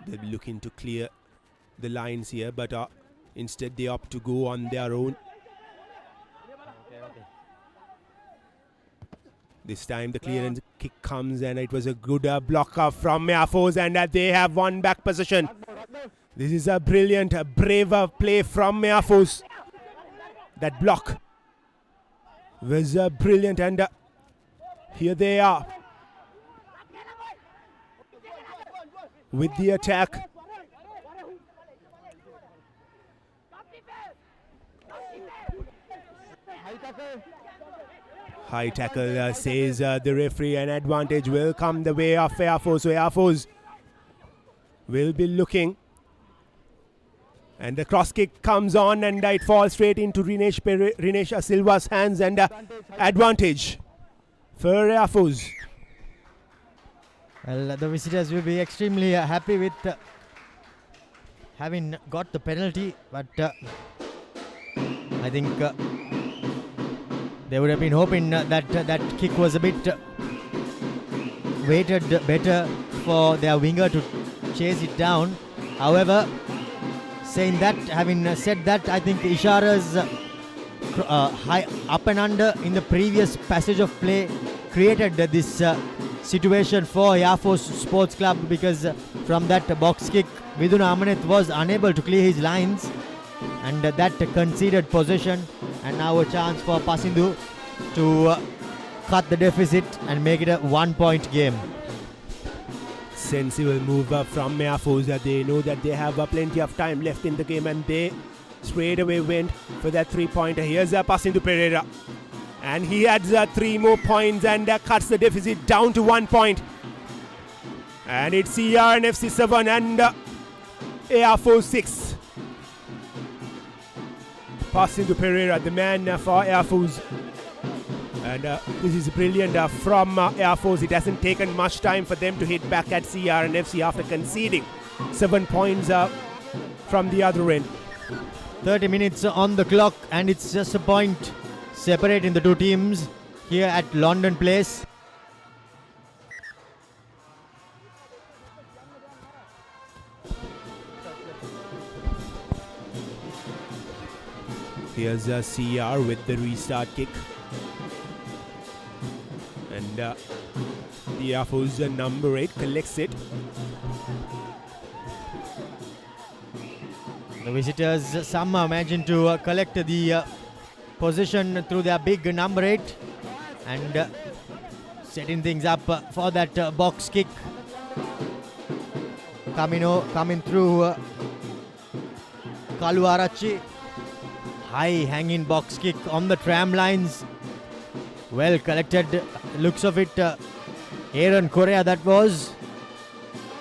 They'll be looking to clear the lines here, but instead they opt to go on their own. This time the clearance kick comes, and it was a good block from Air Force, and they have won back possession. This is a brilliant, brave play from Air Force. That block was brilliant, and here they are with the attack. High tackle says the referee, an advantage will come the way of Air Force. So Air Force will be looking, and the cross kick comes on, and it falls straight into Rinesh Silva's hands, and advantage for Air Force. Well, the visitors will be extremely happy with having got the penalty, but I think they would have been hoping that that kick was a bit weighted better for their winger to chase it down. However, having said that, I think Ishara's high up and under in the previous passage of play created this situation for Air Force Sports Club, because from that box kick, Viduna Amaneth was unable to clear his lines, and that conceded possession. And now a chance for Pasindu to cut the deficit and make it a 1-point game. Sensible move from Air Force. They know that they have plenty of time left in the game, and they straight away went for that 3-pointer. Here's a pass into Pereira, and he adds 3 more points and cuts the deficit down to 1 point. And it's CRNFC 7 and Air Force 6. Pass into Pereira, the man for Air Force. And this is brilliant from Air Force. It hasn't taken much time for them to hit back at CRNFC after conceding 7 points from the other end. 30 minutes on the clock, and it's just a point separating the two teams here at Longdon Place. Here's a CR with the restart kick. And the Air Force number 8 collects it. The visitors somehow managed to collect the position through their big number 8 and setting things up for that box kick. Camino coming through Kalu Arachi. high hanging box kick on the tram lines. Well collected, looks of it. Aaron Correa that was.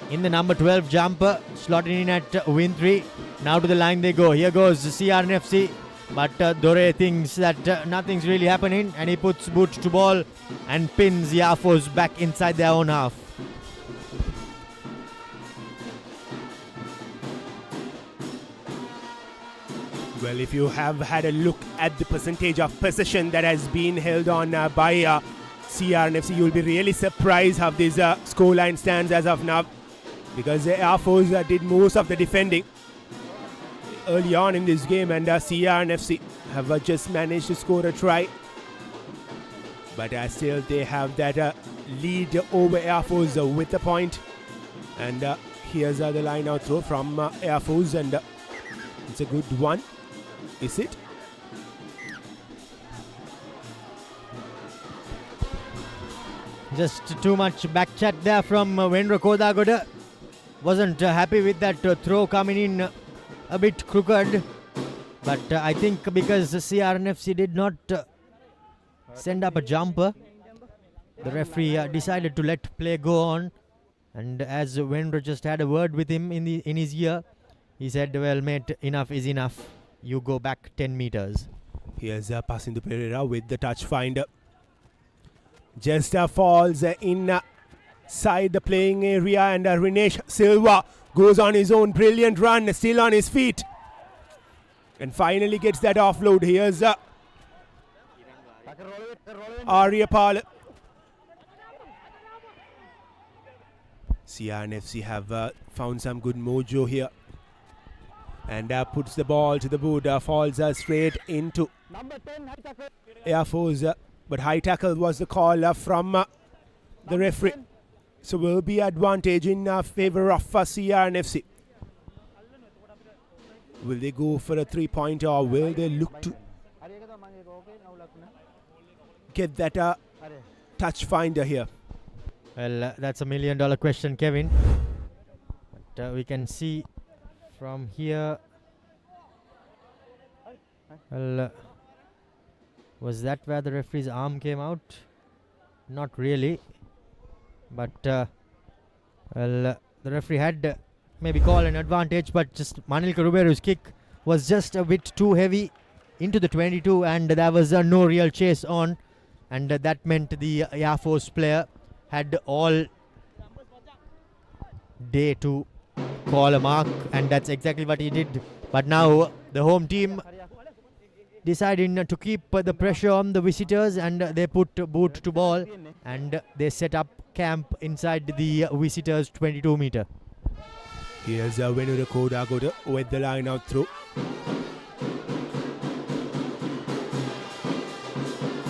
In the number 12 jumper, slotting in at win 3. Now to the line they go. Here goes CRNFC. But Dore thinks that nothing's really happening, and he puts boot to ball and pins Yafos back inside their own half. Well, if you have had a look at the percentage of possession that has been held on by CRNFC, you'll be really surprised how this scoreline stands as of now, because the Air Force did most of the defending early on in this game, and CRNFC have just managed to score a try. But still they have that lead over Air Force with a point. And here's the line out throw from Air Force, and it's a good one. Is it? Just too much back chat there from Wendra Kodagoda. Wasn't happy with that throw coming in a bit crooked. But I think because the CRNFC did not send up a jumper, the referee decided to let play go on. And as Wendra just had a word with him in his ear, he said, well mate, enough is enough. You go back 10 meters. Here's passing to Pereira with the touch finder. Just falls inside the playing area, and Rinesh Silva goes on his own brilliant run, still on his feet, and finally gets that offload. Here's Aryapal. CRNFC have found some good mojo here, and puts the ball to the boot, falls straight into Air Force, but high tackle was the call from the referee, so will be advantage in favor of CRNFC. Will they go for a 3-pointer, or will they look to get that touch finder here? Well, that's $1 million question, Kevin. But we can see from here. Well, was that where the referee's arm came out? Not really. But, well, the referee had maybe called an advantage, but just Manilka Ruberu's kick was just a bit too heavy into the 22, and there was no real chase on. And that meant the Air Force player had all day to call a mark, and that's exactly what he did. But now the home team deciding to keep the pressure on the visitors, and they put boot to ball, and they set up camp inside the visitors 22 meter. Here's Venura Kodagoda with the line out through.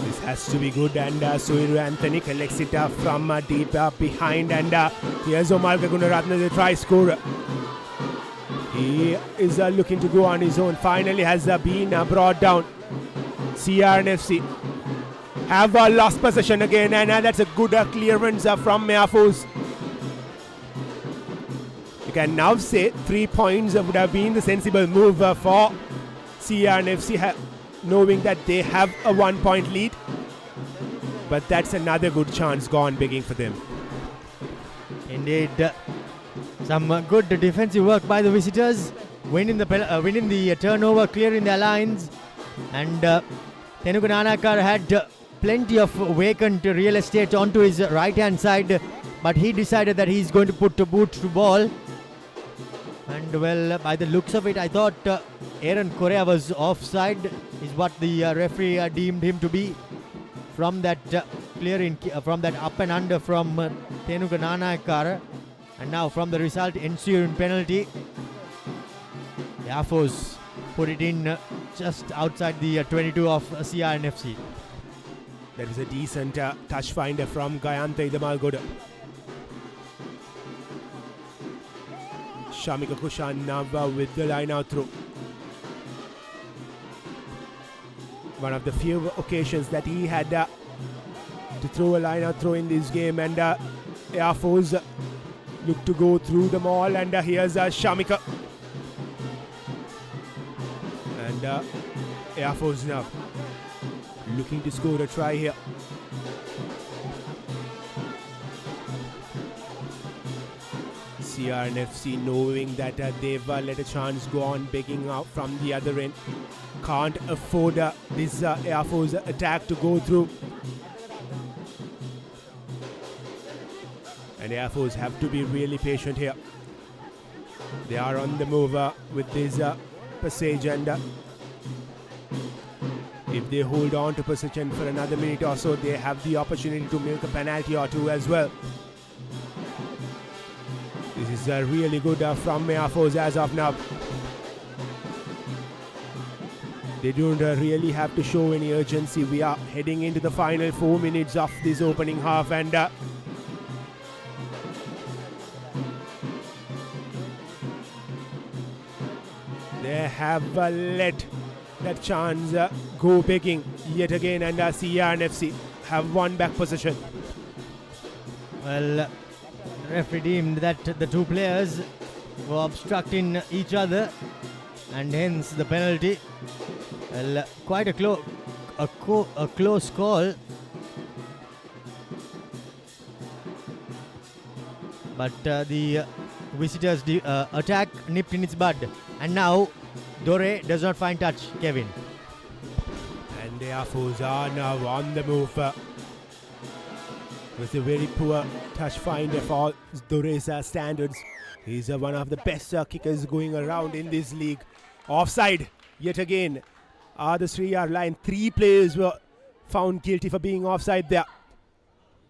This has to be good, and Suiru Anthony collects it from deep behind, and here's Omar Gunaratne, the try scorer. He is looking to go on his own. Finally has been brought down. CRNFC have lost possession again, and that's a good clearance from Air Force. You can now say 3 points would have been the sensible move for CRNFC, knowing that they have a 1-point lead. But that's another good chance gone begging for them. Indeed. Some good defensive work by the visitors, winning the turnover, clearing their lines, and Tenugu Nanakar had plenty of vacant real estate onto his right hand side, but he decided that he's going to put a boot to ball. And well, by the looks of it, I thought Aaron Correa was offside, is what the referee deemed him to be, from that clearing, from that up and under from Tenugu Nanakar. And now from the result ensuing penalty, the Air Force put it in just outside the 22 of CRNFC. That is a decent touch finder from Gayante Idamalgoda. Shamika Kushan now with the line out through. One of the few occasions that he had to throw a line out throw in this game, and Air Force look to go through them all, and here's Shamika, and Air Force now looking to score a try here. CRNFC knowing that they've let a chance go on, begging out from the other end. Can't afford this Air Force attack to go through. And Air Force have to be really patient here. They are on the move with this passage, and if they hold on to possession for another minute or so, they have the opportunity to milk a penalty or two as well. This is really good from Air Force as of now. They don't really have to show any urgency. We are heading into the final 4 minutes of this opening half, and they have let that chance go begging yet again, and CRNFC have won back possession. Well, referee deemed that the two players were obstructing each other, and hence the penalty. Well, quite a close call, but the visitors' attack nipped in its bud, and now Dore does not find touch. Kevin. And the Air Force are now on the move. With a very poor touch find for Dore's standards. He's one of the best kickers going around in this league. Offside yet again. The 3-yard line. 3 players were found guilty for being offside there.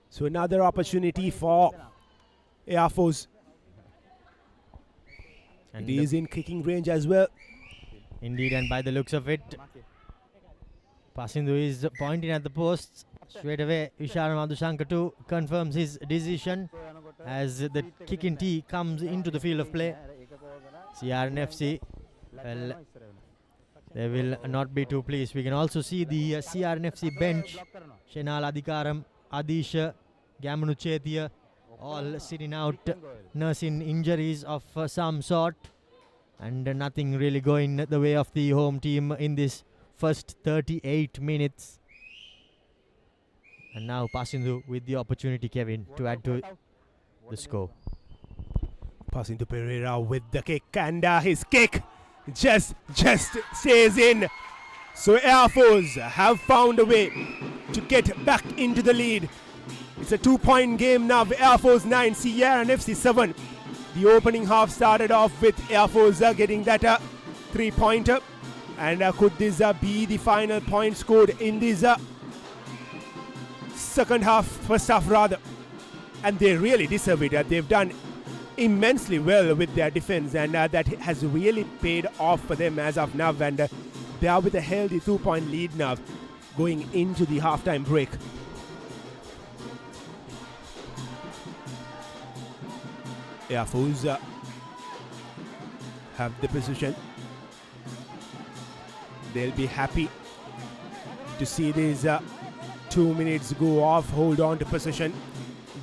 So another opportunity for Air Force. And he is in kicking range as well. Indeed, and by the looks of it, Pasindu is pointing at the posts. Straight away, Vishal Madhushankar confirms his decision as the kicking tee comes into the field of play. CRNFC, well, they will not be too pleased. We can also see the CRNFC bench. Shenal Adhikaram, Adisha, Gamanu Chetia, all sitting out, nursing injuries of some sort. And nothing really going the way of the home team in this first 38 minutes. And now Pasindu with the opportunity, Kevin, to add to the score. Passing to Pereira with the kick, and his kick just stays in. So Air Force have found a way to get back into the lead. It's a 2-point game now. Air Force 9, CRNFC 7. The opening half started off with Air Force getting that 3-pointer. And could this be the final point scored in this first half rather? And they really deserve it. They've done immensely well with their defense, and that has really paid off for them as of now. And they are with a healthy 2-point lead now going into the halftime break. Air Force have the position. They'll be happy to see these 2 minutes go off, hold on to possession,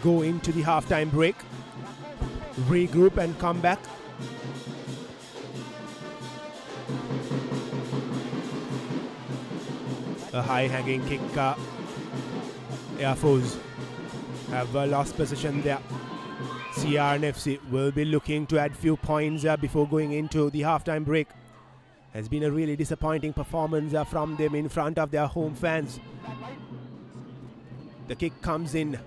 go into the halftime break, regroup and come back. A high hanging kick. Air Force have lost possession there. CRNFC will be looking to add few points before going into the halftime break. Has been a really disappointing performance from them in front of their home fans. The kick comes in,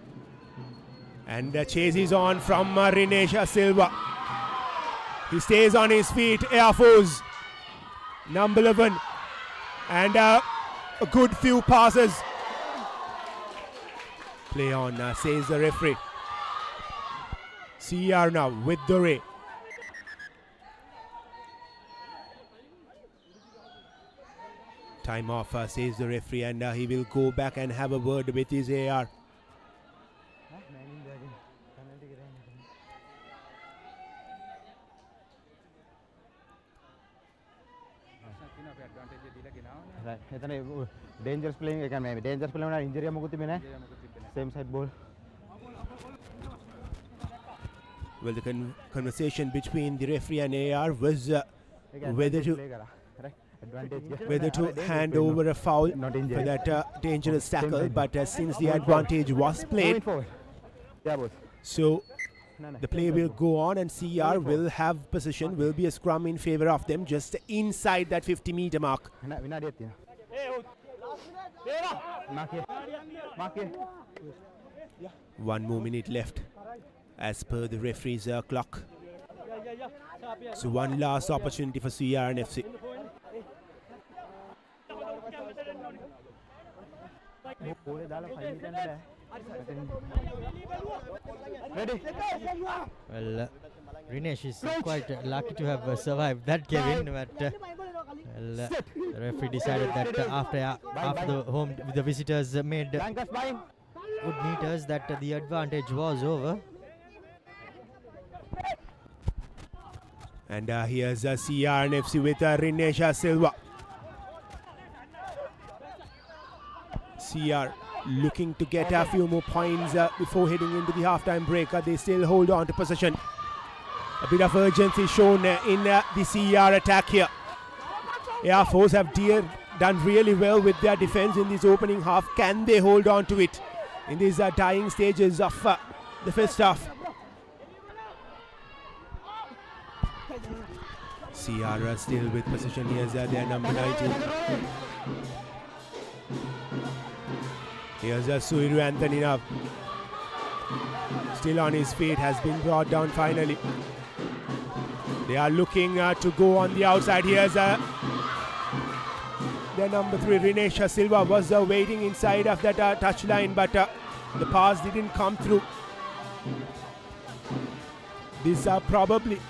and the chase is on from Rinesha Silva. He stays on his feet. Air Force, number 11, and a good few passes. Play on, says the referee. CR now with Dore. Time off, says the referee, and he will go back and have a word with his AR. Dangerous playing again, maybe dangerous playing injury same side ball. Well, the conversation between the referee and AR was whether to whether to hand over a foul for that dangerous tackle, but since the advantage was played, so the play will go on and CR will have possession, will be a scrum in favor of them just inside that 50-meter mark. 1 more minute left as per the referee's clock. So one last opportunity for CR and FC. Well, Rinesh is quite lucky to have survived that, Kevin. But the referee decided that after the visitors made good meters, that the advantage was over. And here's CR and FC with Rinesh Silva. CR looking to get a few more points before heading into the halftime break. They still hold on to possession. A bit of urgency shown in the CR attack here. Air Force have done really well with their defense in this opening half. Can they hold on to it in these dying stages of the first half? CR still with possession. Here's their number 19. Here's Suiru Anthony now. Still on his feet, has been brought down finally. They are looking to go on the outside. Here's their number 3, Rinesh Silva, was waiting inside of that touchline, but the pass didn't come through. This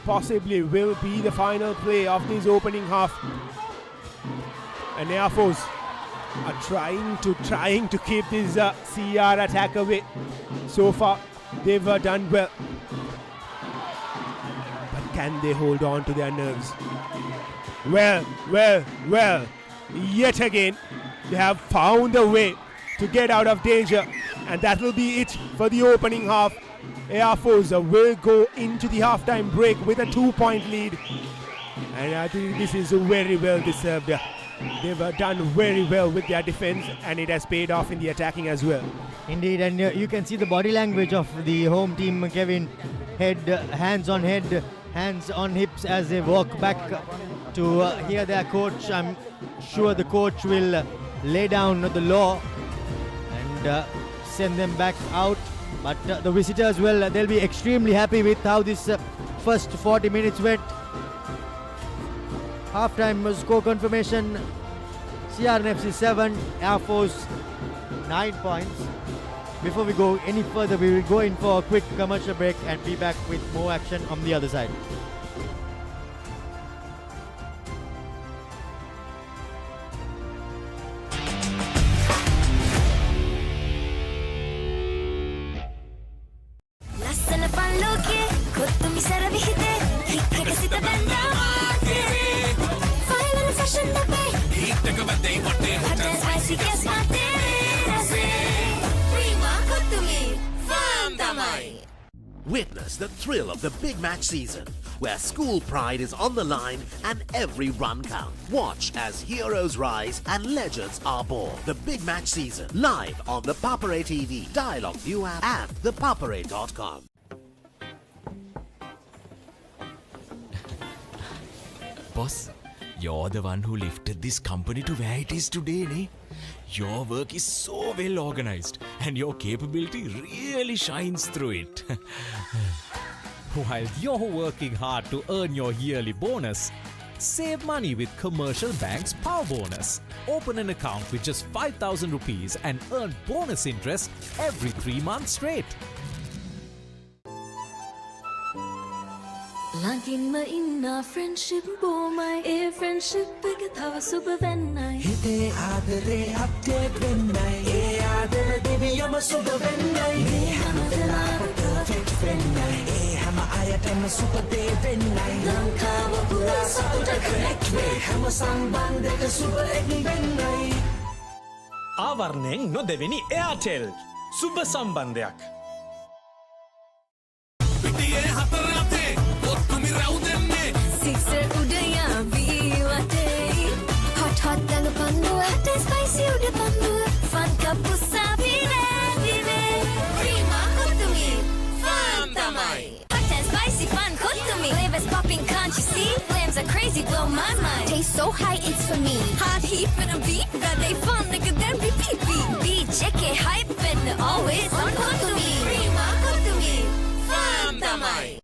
possibly will be the final play of this opening half. And Air Force are trying to keep this CR attack away. So far, they've done well. But can they hold on to their nerves? Well, yet again, they have found a way to get out of danger. And that will be it for the opening half. Air Force will go into the halftime break with a 2-point lead. And I think this is very well deserved. They've done very well with their defense, and it has paid off in the attacking as well. Indeed, and you can see the body language of the home team, Kevin. Hands on head, hands on hips as they walk back to hear their coach. I'm sure the coach will lay down the law and send them back out. But the visitors they'll be extremely happy with how this first 40 minutes went. Halftime score confirmation: CRNFC 7, Air Force 9 points. Before we go any further, we will go in for a quick commercial break and be back with more action on the other side. Witness the thrill of the big match season, where school pride is on the line and every run counts. Watch as heroes rise and legends are born. The big match season, live on the Papare TV, Dialog ViU App and ThePapare.com. Boss, you're the one who lifted this company to where it is today, ne? Your work is so well organized and your capability really shines through it. While you're working hard to earn your yearly bonus, save money with Commercial Bank's Power Bonus. Open an account with just 5,000 rupees and earn bonus interest every 3 months straight. Lagin ma inna friendship bo my a friendship එක තව සුබ වෙන්නයි හිතේ ආදරේ update වෙන්නයි ඒ ආදර දෙවියම සුබ වෙන්නයි මේ හැම වෙලාවෙම perfect වෙන්නයි ඒ හැම අයටම සුබ දේ වෙන්නයි ලංකාව පුරා සතුට connect වේ හැම සම්බන්ධයක සුබ එක් වෙන්නයි ආවරණයෙන් නොදෙවෙනි එයාටෙල් සුබ සම්බන්ධයක් පිටියේ හතර අතේ ඔත්තුමි රැව් දෙන්නේ Sixer udaya ViU App Flames are crazy, blow my mind. Taste so high, it's for me. Heart heat for the beat, that they fun, nigga, then repeat. Beat, check it, hype, and always on good to me. Prima, good to me. Fun, tamai.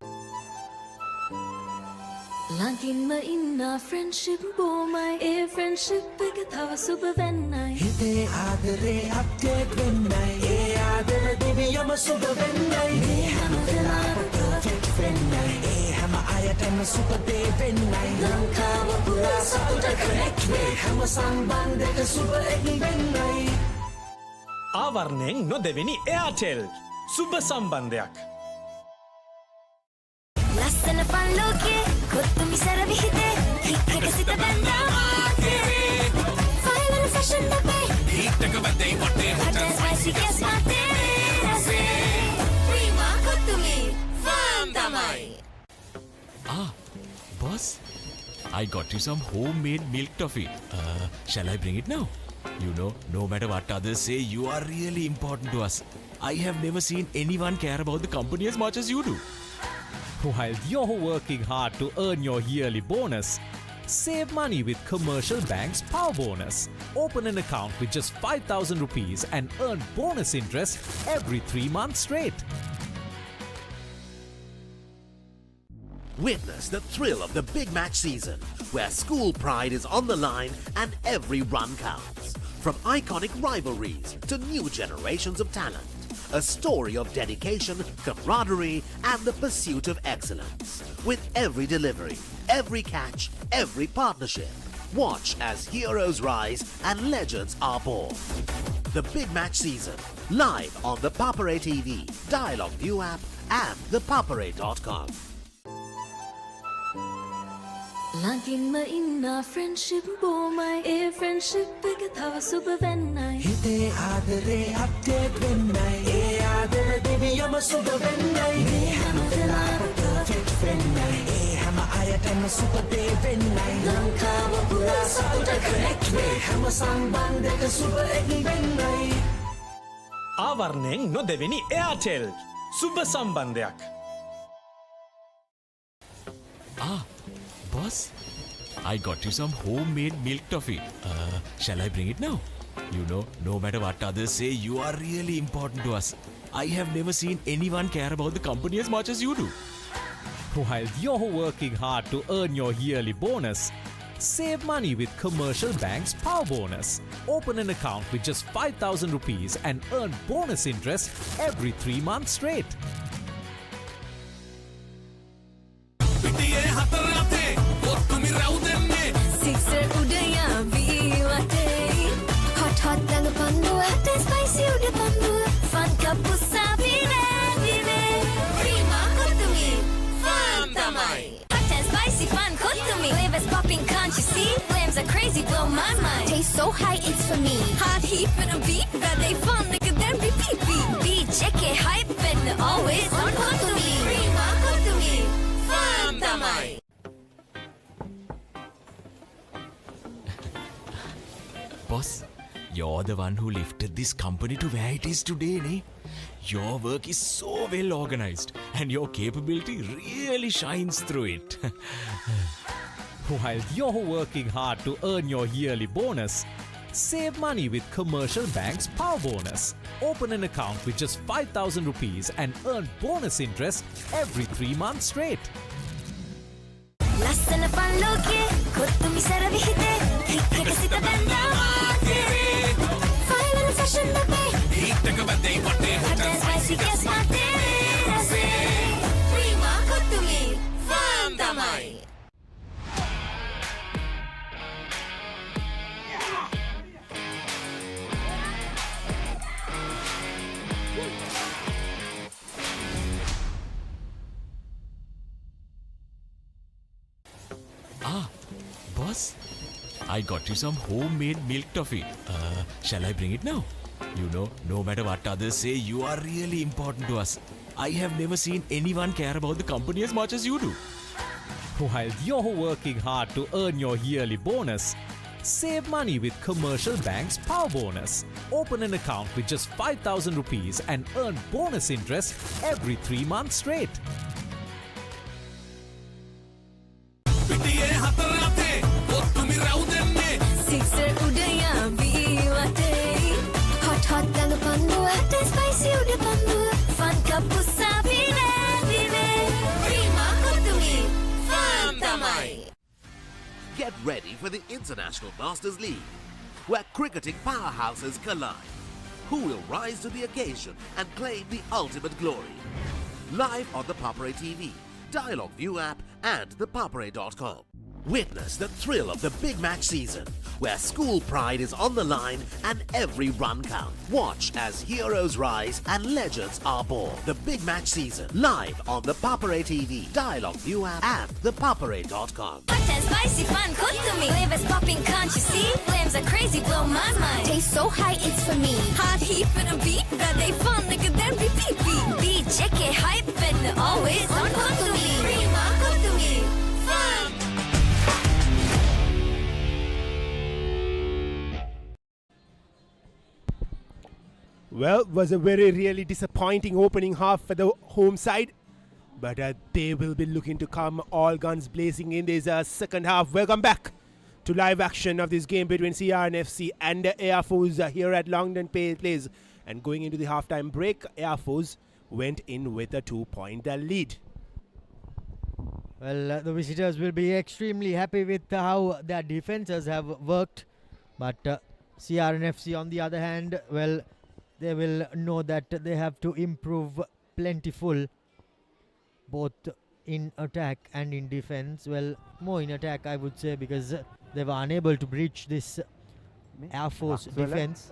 Langin ma inna friendship bo my a friendship එක තව සුබ වෙන්නයි හිතේ ආදරේ update වෙන්නයි ඒ ආදර දෙවියම සුබ වෙන්නයි මේ හැම වෙලාවෙම පර්ෆෙක්ට් වෙන්නයි ඒ හැම අයටම සුබ දේ වෙන්නයි ලංකාව පුරා සතුට කනෙක්ට් වේ හැම සම්බන්ධයක සුබ එක් වෙන්නයි ආවරණයෙන් නොදෙවෙනි එයාටෙල් සුබ සම්බන්ධයක් ලස්සන පන් ලෝකේ කොත්තුමි සර විහිදේ හිත් එක සිත බැඳා ෆයිනල් ෆැෂන් අපේ හිටක වදේ වටේ hot and spicy guess මාතේ රසේ ප්‍රීමා කොත්තුමි ෆාම් තමයි Ah, boss, I got you some homemade milk toffee. Shall I bring it now? You know, no matter what others say, you are really important to us. I have never seen anyone care about the company as much as you do. While you're working hard to earn your yearly bonus, save money with Commercial Bank's Power Bonus. Open an account with just 5,000 rupees and earn bonus interest every 3 months straight. Witness the thrill of the big match season, where school pride is on the line and every run counts. From iconic rivalries to new generations of talent, a story of dedication, camaraderie, and the pursuit of excellence. With every delivery, every catch, every partnership, watch as heroes rise and legends are born. The big match season, live on the Papare TV, Dialog ViU App, and ThePapare.com. Langin ma inna friendship bo my a friendship එක තව සුබ වෙන්නයි හිතේ ආදරේ update වෙන්නයි ඒ ආදර දෙවියම සුබ වෙන්නයි මේ හැම වෙලාවෙම පර්ෆෙක්ට් වෙන්නයි ඒ හැම අයටම සුබ දේ වෙන්නයි ලංකාව පුරා සතුට කනෙක්ට් වේ හැම සම්බන්ධයක සුබ එක් වෙන්නයි ආවරණයෙන් නොදෙවෙනි එයාටෙල් සුබ සම්බන්ධයක් Ah, boss, I got you some homemade milk toffee. Shall I bring it now? You know, no matter what others say, you are really important to us. I have never seen anyone care about the company as much as you do. While you're working hard to earn your yearly bonus, save money with Commercial Bank's Power Bonus. Open an account with just 5,000 rupees and earn bonus interest every 3 months straight. Sixer udaya viwate hot hot dang pandu hot and spicy ude pandu fun cup usavi vive prima kottumi fun tamai hot and spicy fun kottumi flavors popping can't you see flames are crazy blow my mind taste so high it's for me hot heat for the beat that they fun nigga then repeat beat check it hype and always on kottumi prima kottumi fun tamai Boss, you're the one who lifted this company to where it is today, ne? Your work is so well organized and your capability really shines through it. While you're working hard to earn your yearly bonus, save money with Commercial Bank's Power Bonus. Open an account with just 5,000 rupees and earn bonus interest every 3 months straight. ලස්සන පන් ලෝකේ කොත්තුමි සර විහිදේ හිත් එක සිත බැඳා final fashion අපේ හිටක වදේ වටේ hot and spicy guess මාතේ රසේ Prima කොත්තුමි ෆාම් තමයි Ah, boss, I got you some homemade milk toffee. Shall I bring it now? You know, no matter what others say, you are really important to us. I have never seen anyone care about the company as much as you do. While you're working hard to earn your yearly bonus, save money with Commercial Bank's Power Bonus. Open an account with just 5,000 rupees and earn bonus interest every 3 months straight. Yeah. Get ready for the International Masters League, where cricketing powerhouses collide. Who will rise to the occasion and claim the ultimate glory? Live on the Papare TV, Dialog ViU App and ThePapare.com. Witness the thrill of the big match season, where school pride is on the line and every run counts. Watch as heroes rise and legends are born. The big match season, live on the Papare TV, Dialog ViU App and ThePapare.com. Hot and spicy fun, cook to me. Flavors popping, can't you see? Flames are crazy, blow my mind. Taste so high, it's for me. Hot heat for the beat, that they fun, nigga, then repeat. Beat, check it, hype, and always on cook to me. Prima, cook to me. Fun. Well, was a really disappointing opening half for the home side. But they will be looking to come all guns blazing in this second half. Welcome back to live action of this game between CRNFC and Air Force here at Longdon Place. And going into the halftime break, Air Force went in with a 2-point lead. Well, the visitors will be extremely happy with how their defenses have worked. But CRNFC, on the other hand, well, they will know that they have to improve plentiful, both in attack and in defense. Well, more in attack, I would say, because they were unable to breach this Air Force defense.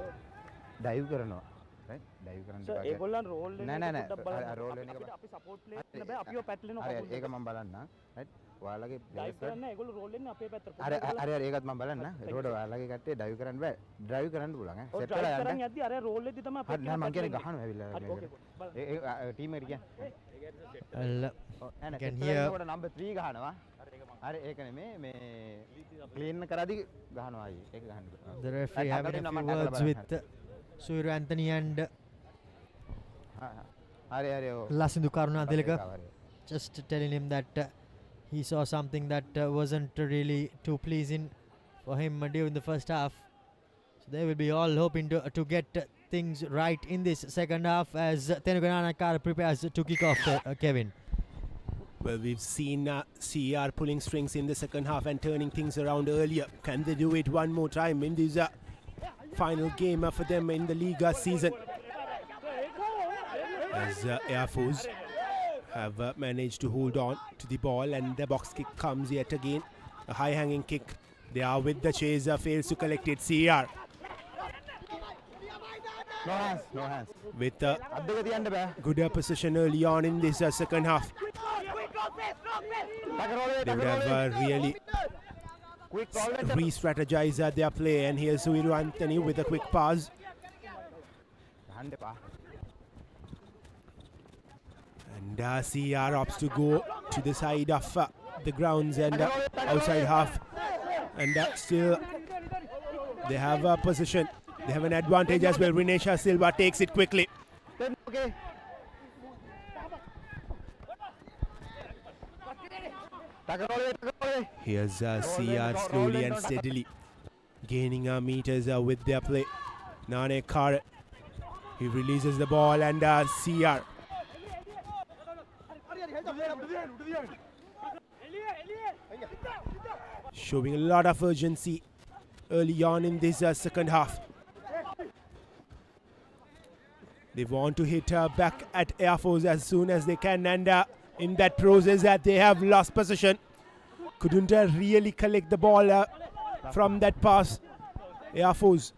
Dive කරනවා right dive කරන්න sir ඒගොල්ලන් roll නෑ නෑ නෑ බලන්න roll වෙන එක අපි සපෝට් ප්ලේ කරන්න බෑ අපිව පැටලෙනවා හරි ඒක මම බලන්න right ඔයාලගේ ඩයිව් කරන්න ඒගොල්ලෝ රෝල් වෙන්නේ අපේ පැත්තට හරි හරි ඒකත් මම බලන්න ඒකට ඔයාලගේ කට්ටිය ඩයිව් කරන්න බෑ ඩ්‍රයිව් කරන්න පුළුවන් ඈ සෙට් වෙලා යන්න යද්දි අර රෝල් වෙද්දි තමයි අපේ හරි මම කියන්නේ ගහනවා ඇවිල්ලා ඒ ටීම් එකට Well, කියන්නේ can hear කොට නම්බර් 3 ගහනවා හරි ඒක නෙමේ මේ ක්ලීන් කරාදී ගහනවා අයියේ ඒක ගහන්න the referee having a few words with Suru Anthony and හරි හරි Lasindu Karunatilaka, just telling him that he saw something that wasn't really too pleasing for him during the first half. So they will be all hoping to get things right in this second half as Tenugananakar prepares to kick off Kevin. Well, we've seen CR pulling strings in the second half and turning things around earlier. Can they do it one more time in this final game for them in the league season? As Air Force have managed to hold on to the ball, and the box kick comes yet again. A high-hanging kick. They are with the chase, fails to collect it. CR. No hands, no hands. With good position early on in this second half. They would have really re-strategized their play, and here's Suiru Anthony with a quick pass. And CR opts to go to the side of the grounds and outside half, and still they have a position. They have an advantage as well. Rinesha Silva takes it quickly. Okay. Here's CR slowly and steadily gaining meters with their play. Nane Kar, he releases the ball, and CR showing a lot of urgency early on in this second half. They want to hit back at Air Force as soon as they can, and in that process that they have lost possession. Couldn't really collect the ball from that pass. Air Force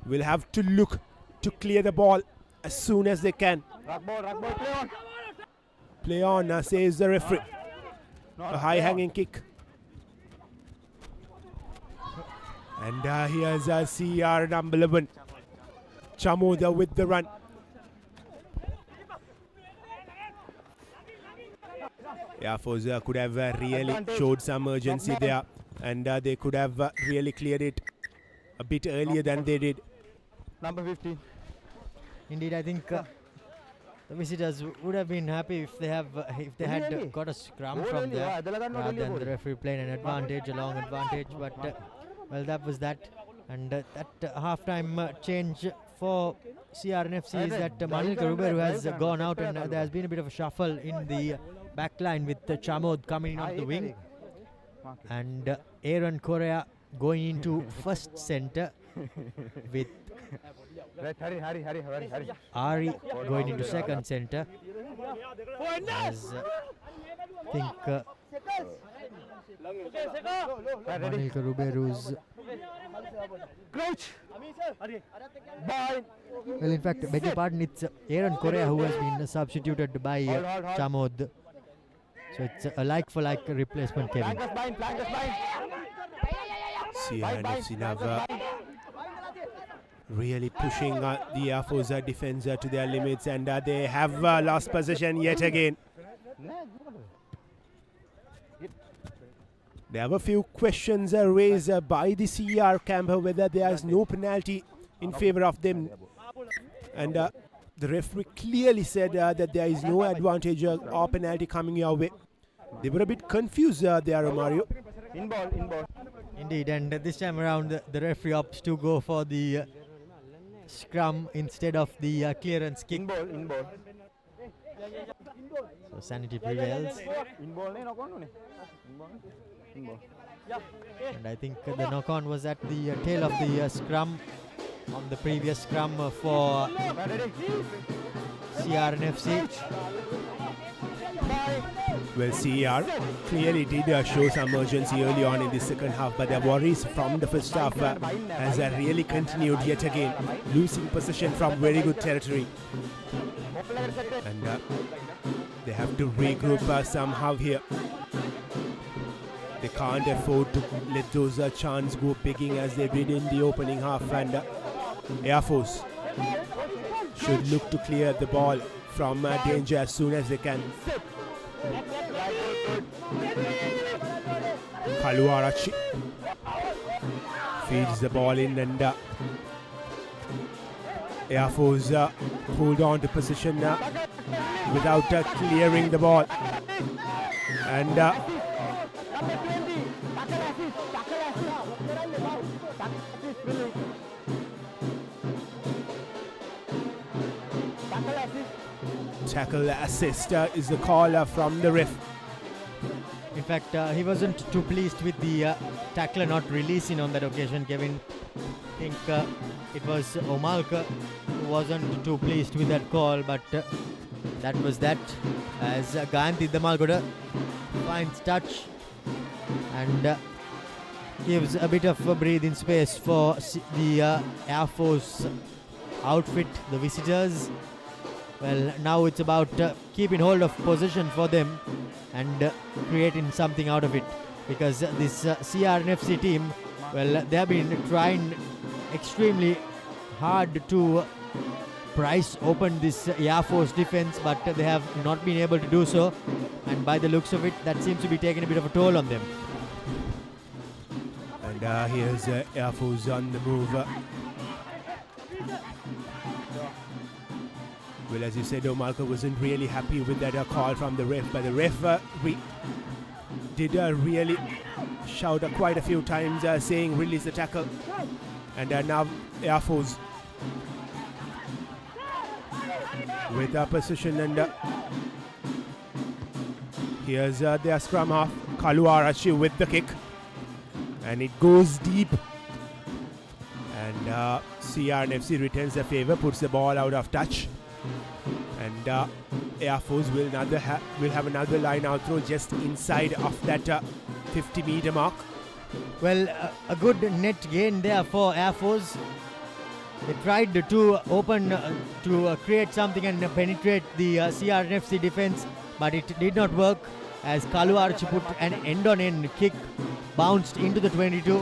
will have to look to clear the ball as soon as they can. Rock ball, play on. Play on, says the referee. A high-hanging kick. And here's CR number 11. Chamoda with the run. Air Force could have really showed some urgency there, and they could have really cleared it a bit earlier than they did. Number 15. Indeed, I think the visitors would have been happy if they had got a scrum from there rather than the referee playing an advantage, a long advantage. But well, that was that. And that half-time change for CRNFC is that Manilka Ruberu has gone out, and there has been a bit of a shuffle in the back line with Chamod coming in on the wing. And Aaron Correa going into first center with Ari going into second center. As I think Manilka Ruberu's. Well, in fact, beg your pardon, it's Aaron Correa who has been substituted by Chamod. So it's a like-for-like replacement, Kevin. CRNFC now really pushing the Air Force defense to their limits, and they have lost possession yet again. There were a few questions raised by the CR camp whether there is no penalty in favor of them, and the referee clearly said that there is no advantage or penalty coming your way. They were a bit confused there, Mario. In ball. Indeed, and this time around the referee opts to go for the scrum instead of the clearance kick. In ball. So sanity prevails. In ball. And I think the knock-on was at the tail of the scrum on the previous scrum for CRNFC. Well, CR clearly did show some urgency early on in the second half, but their worries from the first half has really continued yet again, losing possession from very good territory. And they have to regroup somehow here. They can't afford to let those chances go begging as they did in the opening half, and Air Force should look to clear the ball from danger as soon as they can. Kaluarachi feeds the ball in, and Air Force hold on to position without clearing the ball. And tackle assist is the call from the ref. In fact, he wasn't too pleased with the tackler not releasing on that occasion, Kevin. I think it was Omalka who wasn't too pleased with that call, but that was that. As Gayanthi Damalgoda finds touch and gives a bit of a breathing space for the Air Force outfit, the visitors. Well, now it's about keeping hold of position for them and creating something out of it, because this CRNFC team, well, they have been trying extremely hard to price open this Air Force defense, but they have not been able to do so, and by the looks of it, that seems to be taking a bit of a toll on them. And here's Air Force on the move. Well, as you said, Omalka wasn't really happy with that call from the ref, but the ref did really shout quite a few times saying release the tackle. And now Air Force with a position, and here's their scrum half, Kaluarachi with the kick, and it goes deep. And CRNFC retains the favor, puts the ball out of touch. And Air Force will have another line out throw just inside of that 50-meter mark. Well, a good net gain there for Air Force. They tried to open to create something and penetrate the CRNFC defense, but it did not work, as Kaluarachi put an end-on-end kick, bounced into the 22,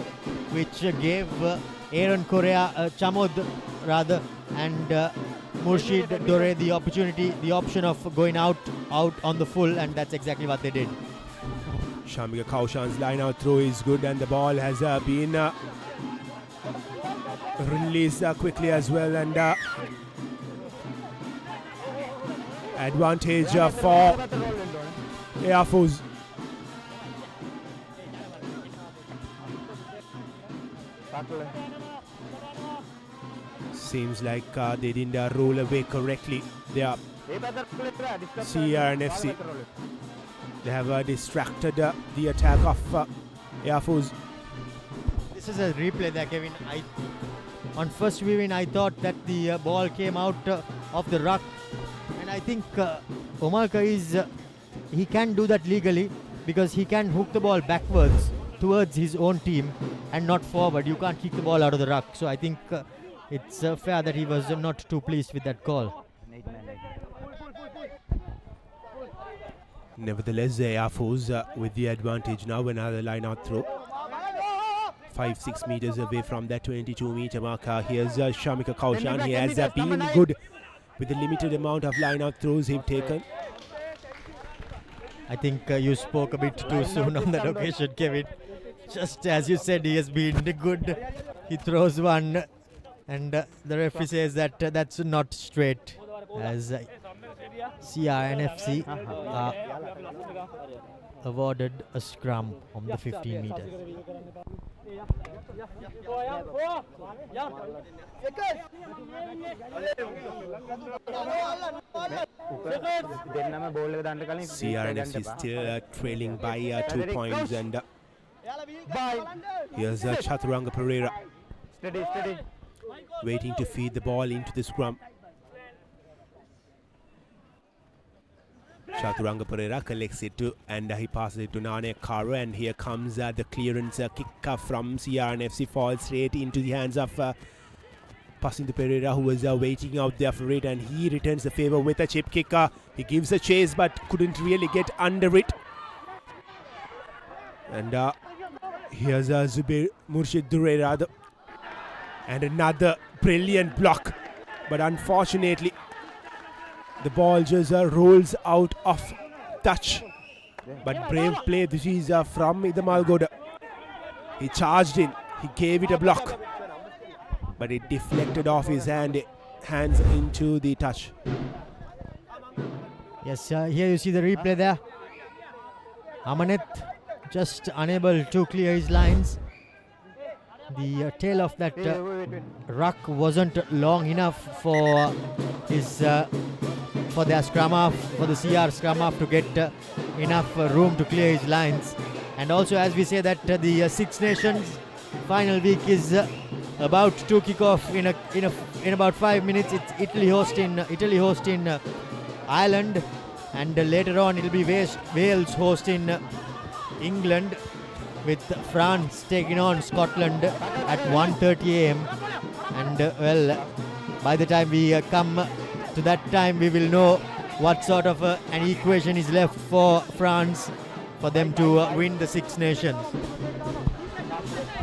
which gave Aaron Correa, Chamod rather, and Murshid Dore the option of going out on the full, and that's exactly what they did. Shamika Kaushan's line out throw is good, and the ball has been released quickly as well, and advantage for Air Force. Seems like they didn't roll away correctly. They are CRNFC. They have distracted the attack of Air Force. This is a replay there, Kevin. On first viewing, I thought that the ball came out of the ruck, and I think Omarka he can do that legally because he can hook the ball backwards towards his own team and not forward. You can't kick the ball out of the ruck. So I think it's fair that he was not too pleased with that call. Nevertheless, the Air Force with the advantage now. Another line out throw. 5-6 meters away from that 22-meter marker. Here's Shamika Kaushan. He has been good with the limited amount of line out throws he've taken. I think you spoke a bit too soon on that occasion, Kevin. Just as you said, he has been good. He throws one, and the referee says that that's not straight, as CRNFC awarded a scrum on the 15 meters. CRNFC is still trailing by 2 points, and here's Chaturanga Pereira waiting to feed the ball into the scrum. Chaturanga Pereira collects it and he passes it to Nane Karo, and here comes the clearance kick from CRNFC, falls straight into the hands of passing to Pereira, who was waiting out there for it, and he returns the favor with a chip kick. He gives a chase but couldn't really get under it. And here's Zubair Murshid Durerad, and another brilliant block, but unfortunately the ball just rolls out of touch. But brave play this is from Idamal Goda. He charged in, he gave it a block, but it deflected off his hands into the touch. Yes, here you see the replay there. Amanat just unable to clear his lines. The tail of that ruck wasn't long enough for his for their scrum half, for the CR scrum half to get enough room to clear his lines. And also, as we say that the Six Nations final week is about to kick off in about 5 minutes. It's Italy hosting Ireland, and later on it'll be Wales hosting England, with France taking on Scotland at 1:30 a.m. And well, by the time we come to that time, we will know what sort of an equation is left for France for them to win the Six Nations.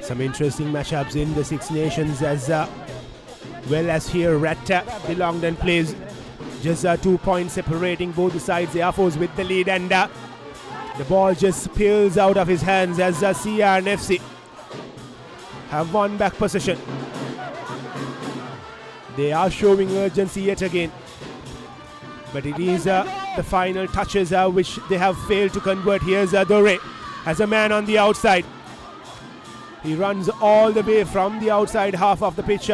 Some interesting matchups in the Six Nations, as well as here at the Longdon Place. Just 2 points separating both the sides. The Air Force with the lead, and the ball just spills out of his hands as CRNFC have won back possession. They are showing urgency yet again, but it is the final touches which they have failed to convert. Here's Dore as a man on the outside. He runs all the way from the outside half of the pitch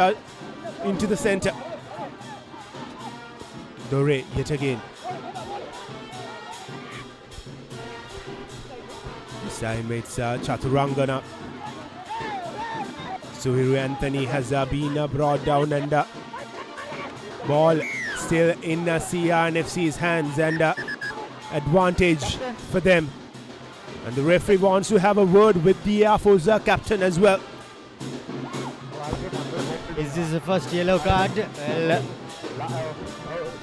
into the center. Dore yet again. This time it's Chaturangana. Suhiru Anthony has been brought down, and ball still in CRNFC's hands, and advantage for them. And the referee wants to have a word with the Air Force captain as well. Is this the first yellow card?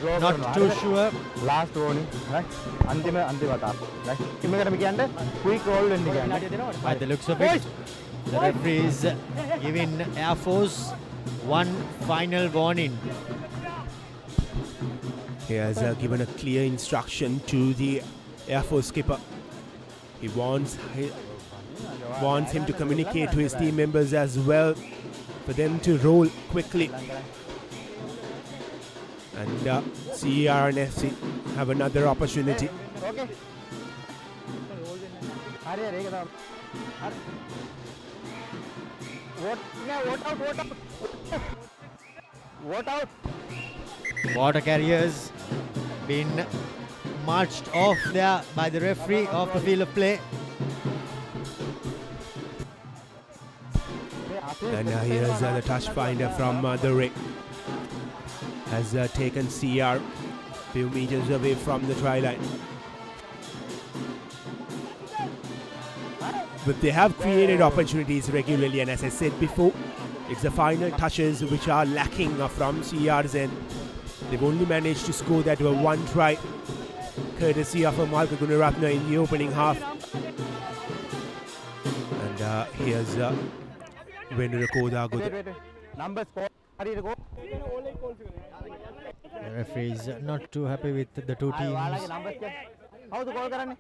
Well, not too sure. Last warning, right? Quick roll. By the looks of it, the referee is giving Air Force one final warning. He has given a clear instruction to the Air Force skipper. He wants him to communicate to his team members as well, for them to roll quickly. And CRNFC have another opportunity. What out? Water carriers been marched off there by the referee off the field of play. And here's the touch finder from the Ray. Has taken CR few meters away from the try line. But they have created opportunities regularly, and as I said before, it's the final touches which are lacking from CR's end. They've only managed to score that one try, courtesy of Malka Gunaratne in the opening half. And here's Vendra Kodago. Numbers The referee is not too happy with the two teams. How to call karane?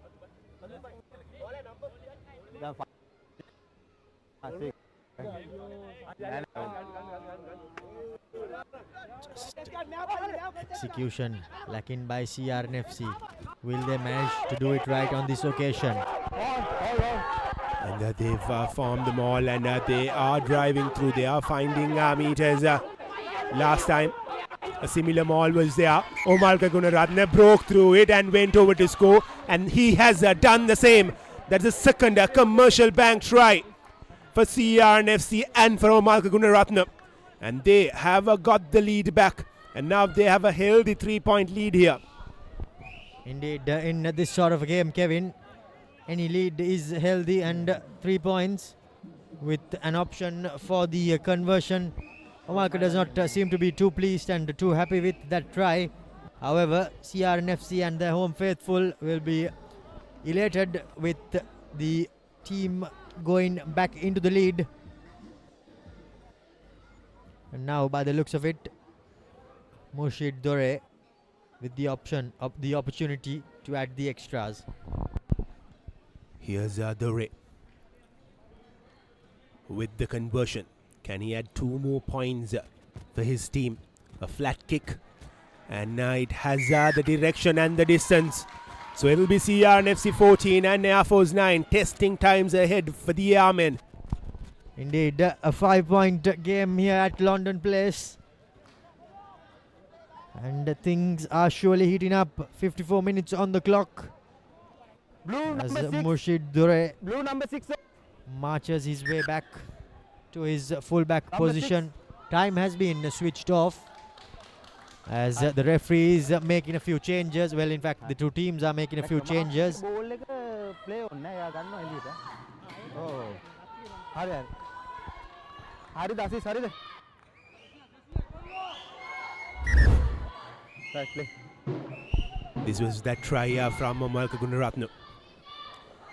Execution lacking by CRNFC. Will they manage to do it right on this occasion? And they've formed them all, and they are driving through. They are finding meters. Last time a similar maul was there. Omalka Gunaratne broke through it and went over to score, and he has done the same. That's the second commercial bank try for CRNFC and for Omalka Gunaratne. And they have got the lead back, and now they have a healthy 3-point lead here. Indeed, in this sort of a game, Kevin, any lead is healthy, and 3 points with an option for the conversion. Omalka does not seem to be too pleased and too happy with that try. However, CRNFC and their home faithful will be elated with the team going back into the lead. And now, by the looks of it, Murshid Dore with the option of the opportunity to add the extras. Here's Dore with the conversion. Can he add 2 more points for his team? A flat kick, and it has the direction and the distance. So it will be CRNFC 14 and Air Force 9. Testing times ahead for the Airmen. Indeed, a 5-point game here at Longdon Place. And things are surely heating up. 54 minutes on the clock. Blue As number 6. Murshid Dore Blue number 6. marches his way back to his fullback Number position. Time has been switched off as the referee is making a few changes. Well, in fact, the two teams are making a few changes. Ball එක play ඔන්න එයා ගන්නවා එළියට. ඔව්. හරි හරි. හරි දසිස් හරිද? Right, play. This was that try from Malka Gunaratne.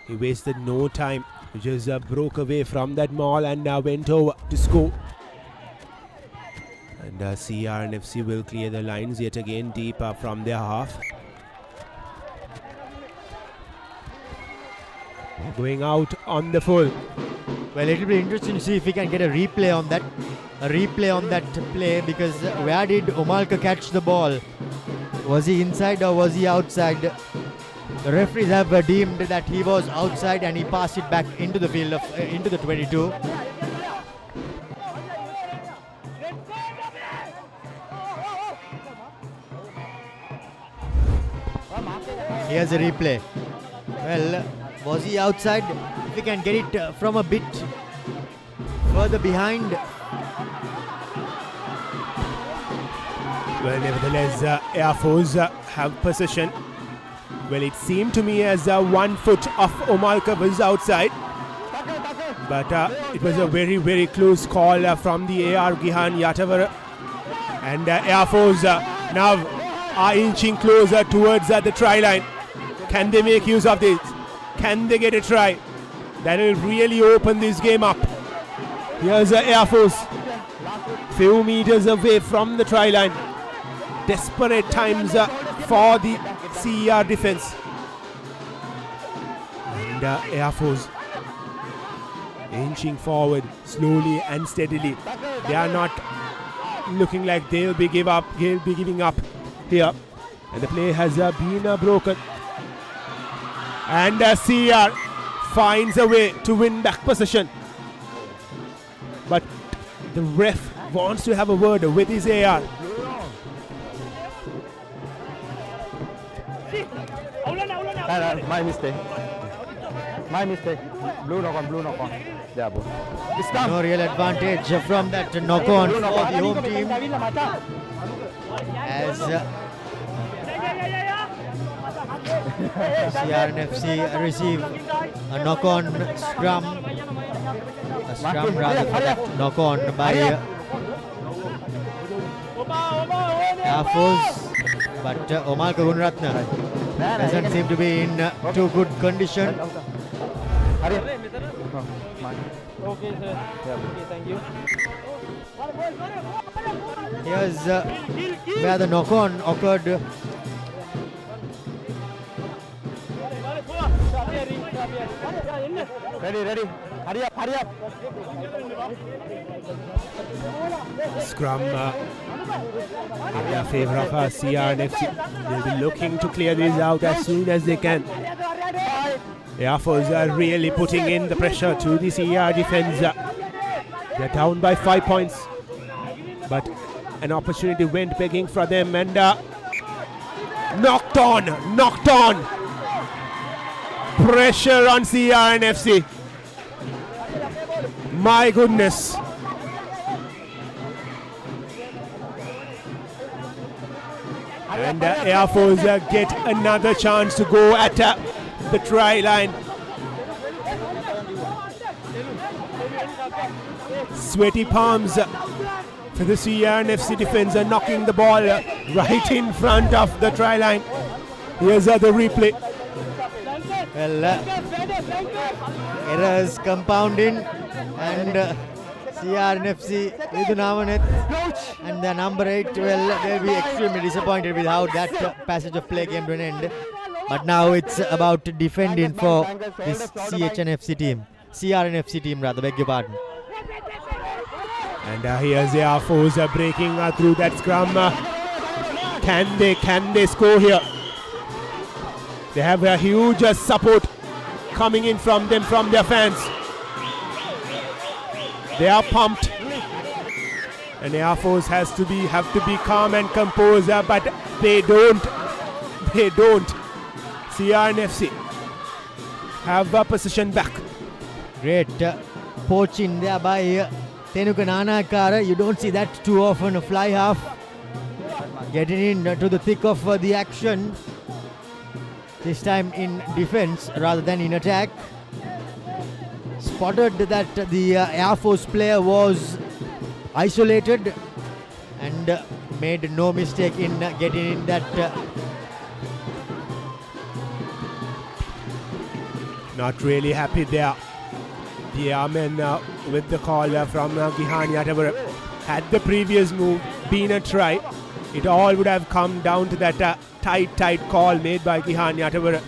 He wasted no time. He just broke away from that maul and went over to score. And CRNFC will clear the lines yet again deep from their half. Going out on the full. Well, it will be interesting to see if we can get a replay on that. Play, because where did Omalka catch the ball? Was he inside or was he outside? The referees have deemed that he was outside and he passed it back into the field of into the 22. Here's a replay. Well, was he outside? If we can get it from a bit further behind. Well, nevertheless, Air Force have possession. Well, it seemed to me as 1 foot of Omalka was outside. But it was a very, very close call from the AR Gihan Yatavara. And Air Force now are inching closer towards the try line. Can they make use of this? Can they get a try? That will really open this game up. Here's Air Force. Few meters away from the try line. Desperate times for the CER defense. And Air Force inching forward slowly and steadily. They are not looking like they'll be giving up here. And the play has been broken. And CER finds a way to win back possession. But the ref wants to have a word with his AR. My mistake. My mistake. Blue knock on. Yeah, bro. It's done. No real advantage from that knock on for the home team. As CRNFC receive a knock on scrum. A scrum rather for that knock on by Air Force. But Omar Kagunratna doesn't seem to be in too good condition. Okay, sir. Okay, thank you. Here's where the knock on occurred. Ready. Hurry up. Scrum in favor of CRNFC. They'll be looking to clear these out as soon as they can. The Air Force are really putting in the pressure to the CR defense. They're down by 5 points, but an opportunity went begging for them and knocked on. Pressure on CRNFC. My goodness. And Air Force get another chance to go at the try line. Sweaty palms for the CRNFC defense are knocking the ball right in front of the try line. Here's the replay. Well, errors compounding and CRNFC with Navanet and the number 8, well, they'll be extremely disappointed with how that passage of play came to an end. But now it's about defending for this CRNFC team rather, beg your pardon. And here's the Air Force breaking through that scrum. Can they score here? They have a huge support coming in from them, from their fans. They are pumped, and the Air Force have to be calm and composed, but they don't. CRNFC have a position back. Great poach in there by Tenuka Nanakara. You don't see that too often. A fly half getting into the thick of the action. This time in defense rather than in attack. Spotted that the Air Force player was isolated and made no mistake in getting in that. Not really happy there. The airmen with the call from Gihan Yatavara. Had the previous move been a try, it all would have come down to that tight call made by Gihan Yatavara.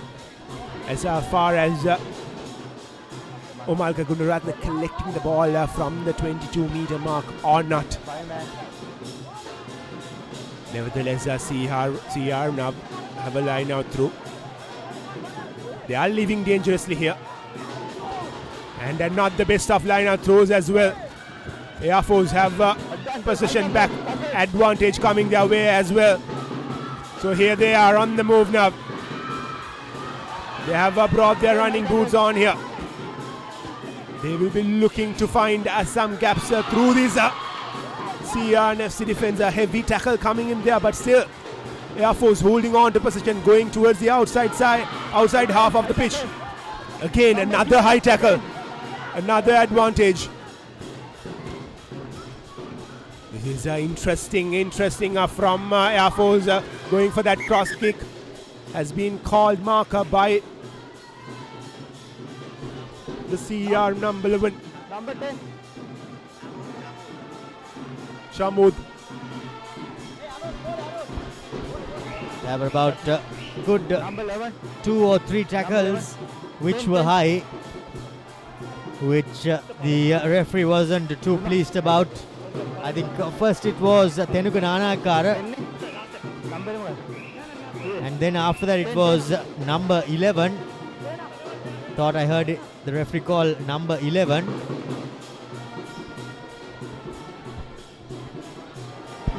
As far as Omar Kagunratna collecting the ball from the 22-meter mark or not. Nevertheless, CR now have a line out through. They are leaving dangerously here. And not the best of line out throws as well. Air Force have possession back advantage coming their way as well. So here they are on the move now. They have brought their running boots on here. They will be looking to find some gaps through this CRNFC defense. A heavy tackle coming in there, but still Air Force holding on to position, going towards the outside half of the pitch. Again, another high tackle, another advantage. This is interesting from Air Force going for that cross kick. Has been called marker by the CR number 11. Number 10. Shamud. There were about good 2 or 3 tackles which were high, which the referee wasn't too pleased about. I think first it was Tenuka Nanakara, and then after that it was number 11. Thought I heard the referee call number 11.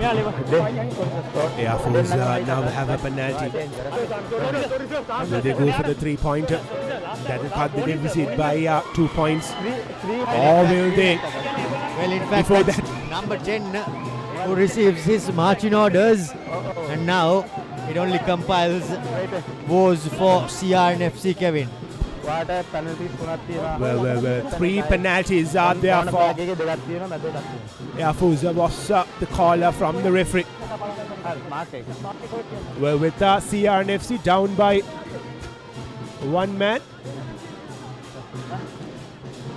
Air Force now have a penalty. Will they go for the 3-pointer? That is cut the deficit by 2 points. Or will they? Well, in fact, Before that's number 10 who receives his marching orders, and now it only compiles woes for CR and FC, Kevin. Well, 3 penalties are there for Air Force. Was the caller from the referee. Well, with CR and FC down by 1 man,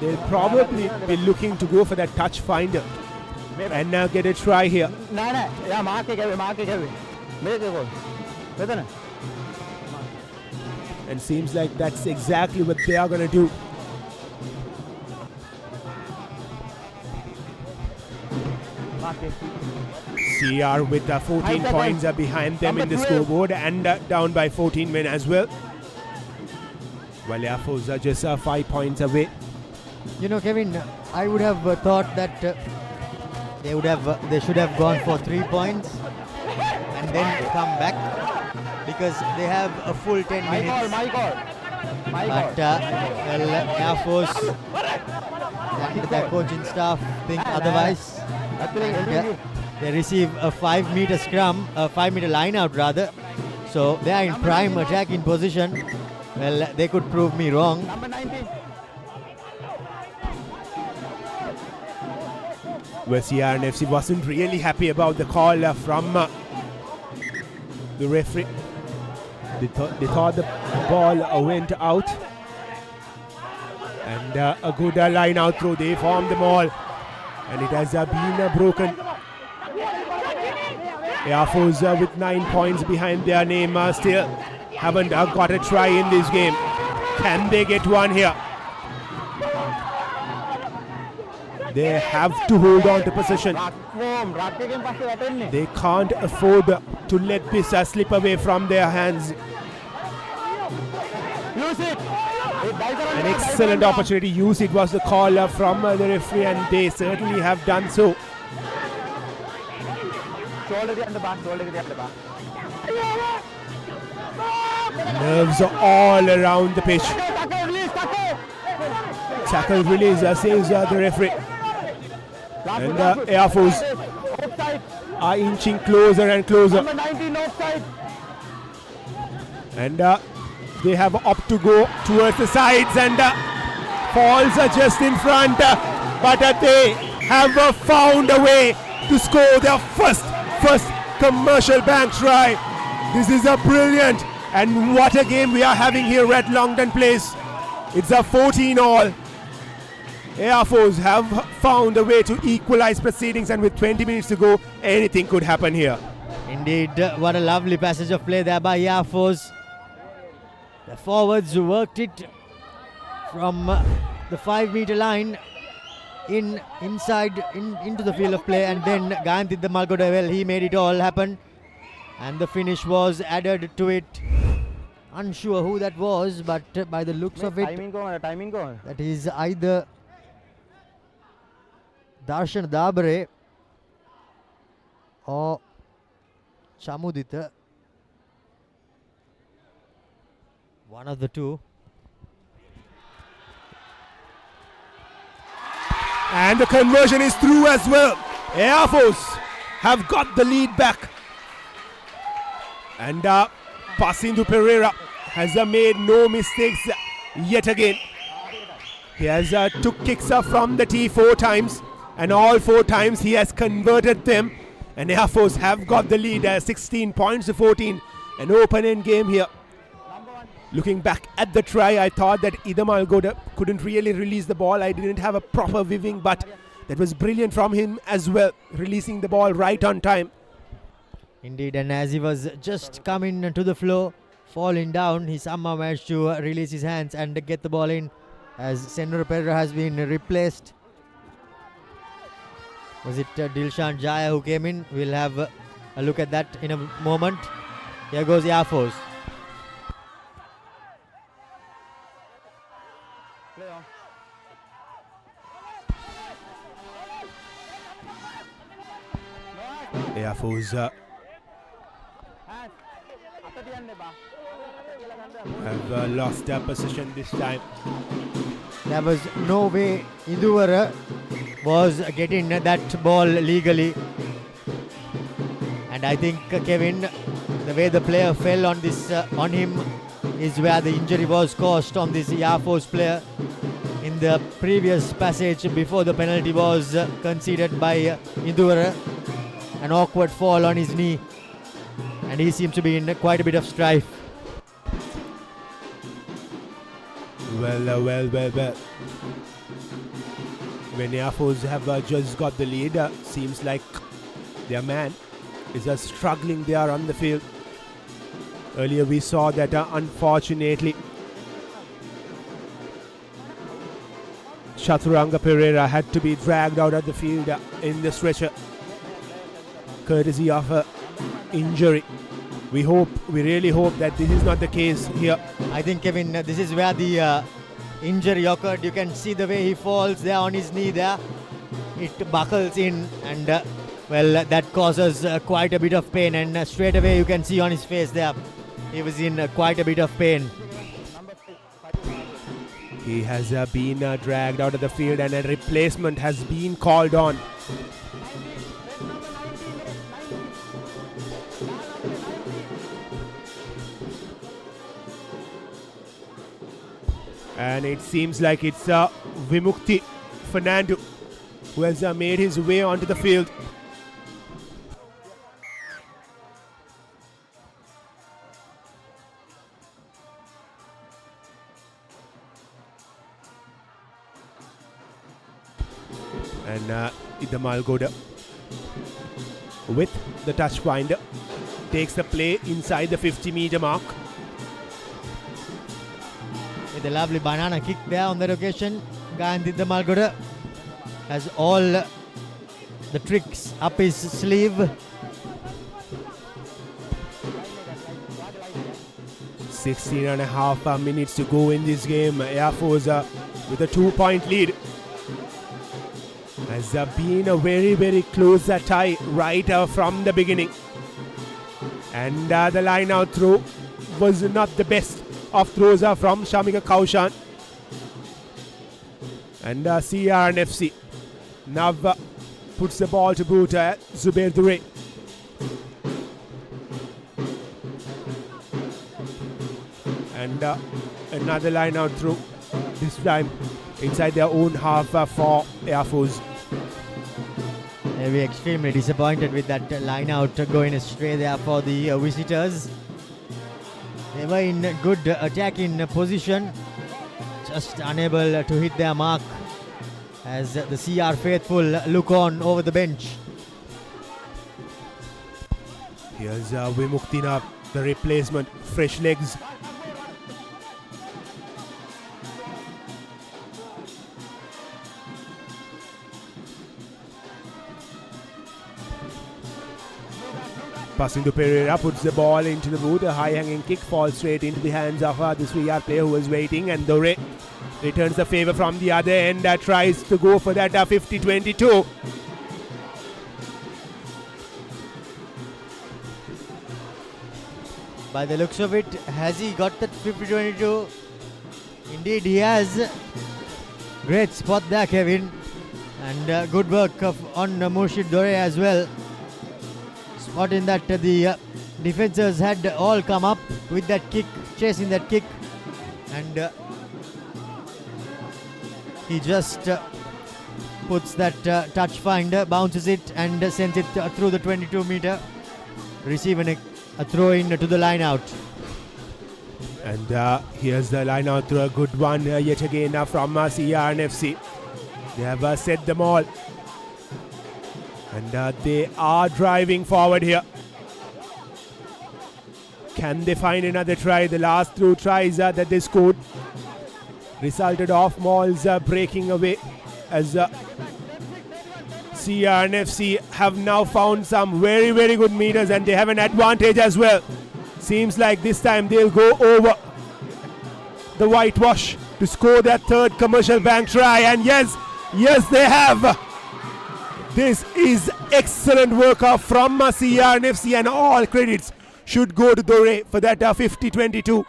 they'll probably be looking to go for that touch finder and now get a try here. And seems like that's exactly what they are going to do. CR with 14 points are behind them in the scoreboard and down by 14 men as well. While Air Force are just 5 points away. You know, Kevin, I would have thought that they should have gone for 3 points and then come back, because they have a full 10 minutes. But Air Force and their coaching staff think otherwise. And, they receive a 5-meter scrum, a 5-meter line out rather. So they are in prime attacking position. Well, they could prove me wrong. Well, CR and FC wasn't really happy about the call from the referee. They thought the ball went out. And a good line out throw. They formed the ball. And it has been broken. Air Force with 9 points behind their name still haven't got a try in this game. Can they get one here? They have to hold on to possession. They can't afford to let this slip away from their hands. An excellent opportunity. Use it was the call from the referee, and they certainly have done so. Nerves are all around the pitch. Tackle release, says the referee. And Air Force are inching closer and closer. And they have opted to go towards the sides, and falls are just in front. But they have found a way to score their first commercial bank try. This is a brilliant, and what a game we are having here at Longdon Place. It's a 14-all. Air Force have found a way to equalize proceedings, and with 20 minutes to go, anything could happen here. Indeed, what a lovely passage of play there by Air Force. The forwards worked it from the 5-meter line inside into the field of play, and then Gandhi the Malgoda, well, he made it all happen, and the finish was added to it. Unsure who that was, but by the looks of it, that is either Darshan Dabare or Chamudita, one of the two. And the conversion is through as well. Air Force have got the lead back. And passing to Pereira has made no mistakes yet again. He has took kicks from the tee 4 times, and all 4 times he has converted them. And Air Force have got the lead 16 points to 14. An open-end game here. Looking back at the try, I thought that Idam Algoda couldn't really release the ball. I didn't have a proper weaving, but that was brilliant from him as well, releasing the ball right on time. Indeed, and as he was just coming to the floor, falling down, he somehow managed to release his hands and get the ball in, as Senor Pereira has been replaced. Was it Dilshan Jaya who came in? We'll have a look at that in a moment. Here goes Air Force. Air Force have lost their position this time. There was no way Induvara was getting that ball legally. And I think Kevin, the way the player fell on him is where the injury was caused on this Air Force player. In the previous passage before the penalty was conceded by Induvara, an awkward fall on his knee, and he seems to be in quite a bit of strife. Well. When Air Force have just got the lead, seems like their man is struggling there on the field. Earlier we saw that unfortunately Chaturanga Pereira had to be dragged out of the field in the stretcher, courtesy of injury. We really hope that this is not the case here. I think, Kevin, this is where the injury occurred. You can see the way he falls there on his knee there. It buckles in and that causes quite a bit of pain, and straight away you can see on his face there he was in quite a bit of pain. He has been dragged out of the field and a replacement has been called on. And it seems like it's Vimukti Fernando who has made his way onto the field. And Idamal Goda with the touch finder takes the play inside the 50-meter mark. With a lovely banana kick there on that occasion, Gandhi Malgoda has all the tricks up his sleeve. 16 and a half minutes to go in this game. Air Force with a 2-point lead. Has been a very close tie right from the beginning. And the line out throw was not the best of throws from Shamika Kaushan. And CRNFC now puts the ball to boot at Zubair Dure. And another line out throw, this time inside their own half for Air Force. They'll be extremely disappointed with that line out going astray there for the visitors. They were in good attacking position, just unable to hit their mark as the CR faithful look on over the bench. Here's Vimuktina, the replacement, fresh legs. Passing to Pereira, puts the ball into the boot. A high-hanging kick falls straight into the hands of the 3-yard player who was waiting. And Dore returns the favour from the other end. Tries to go for that 50-22. By the looks of it, has he got that 50-22? Indeed he has. Great spot there, Kevin. And good work on Murshid Dore as well. Spot in that the defenders had all come up with that kick, chasing that kick, and he just puts that touch finder, bounces it and sends it through the 22-meter, receiving a throw in to the line out. And here's the line out through a good one yet again from CRNFC. They have set them all. And they are driving forward here. Can they find another try? The last two tries that they scored resulted off mauls breaking away as CRNFC have now found some very good meters and they have an advantage as well. Seems like this time they'll go over the whitewash to score that third commercial bank try. And yes they have. This is excellent work from CRNFC and all credits should go to Dore for that 50-22.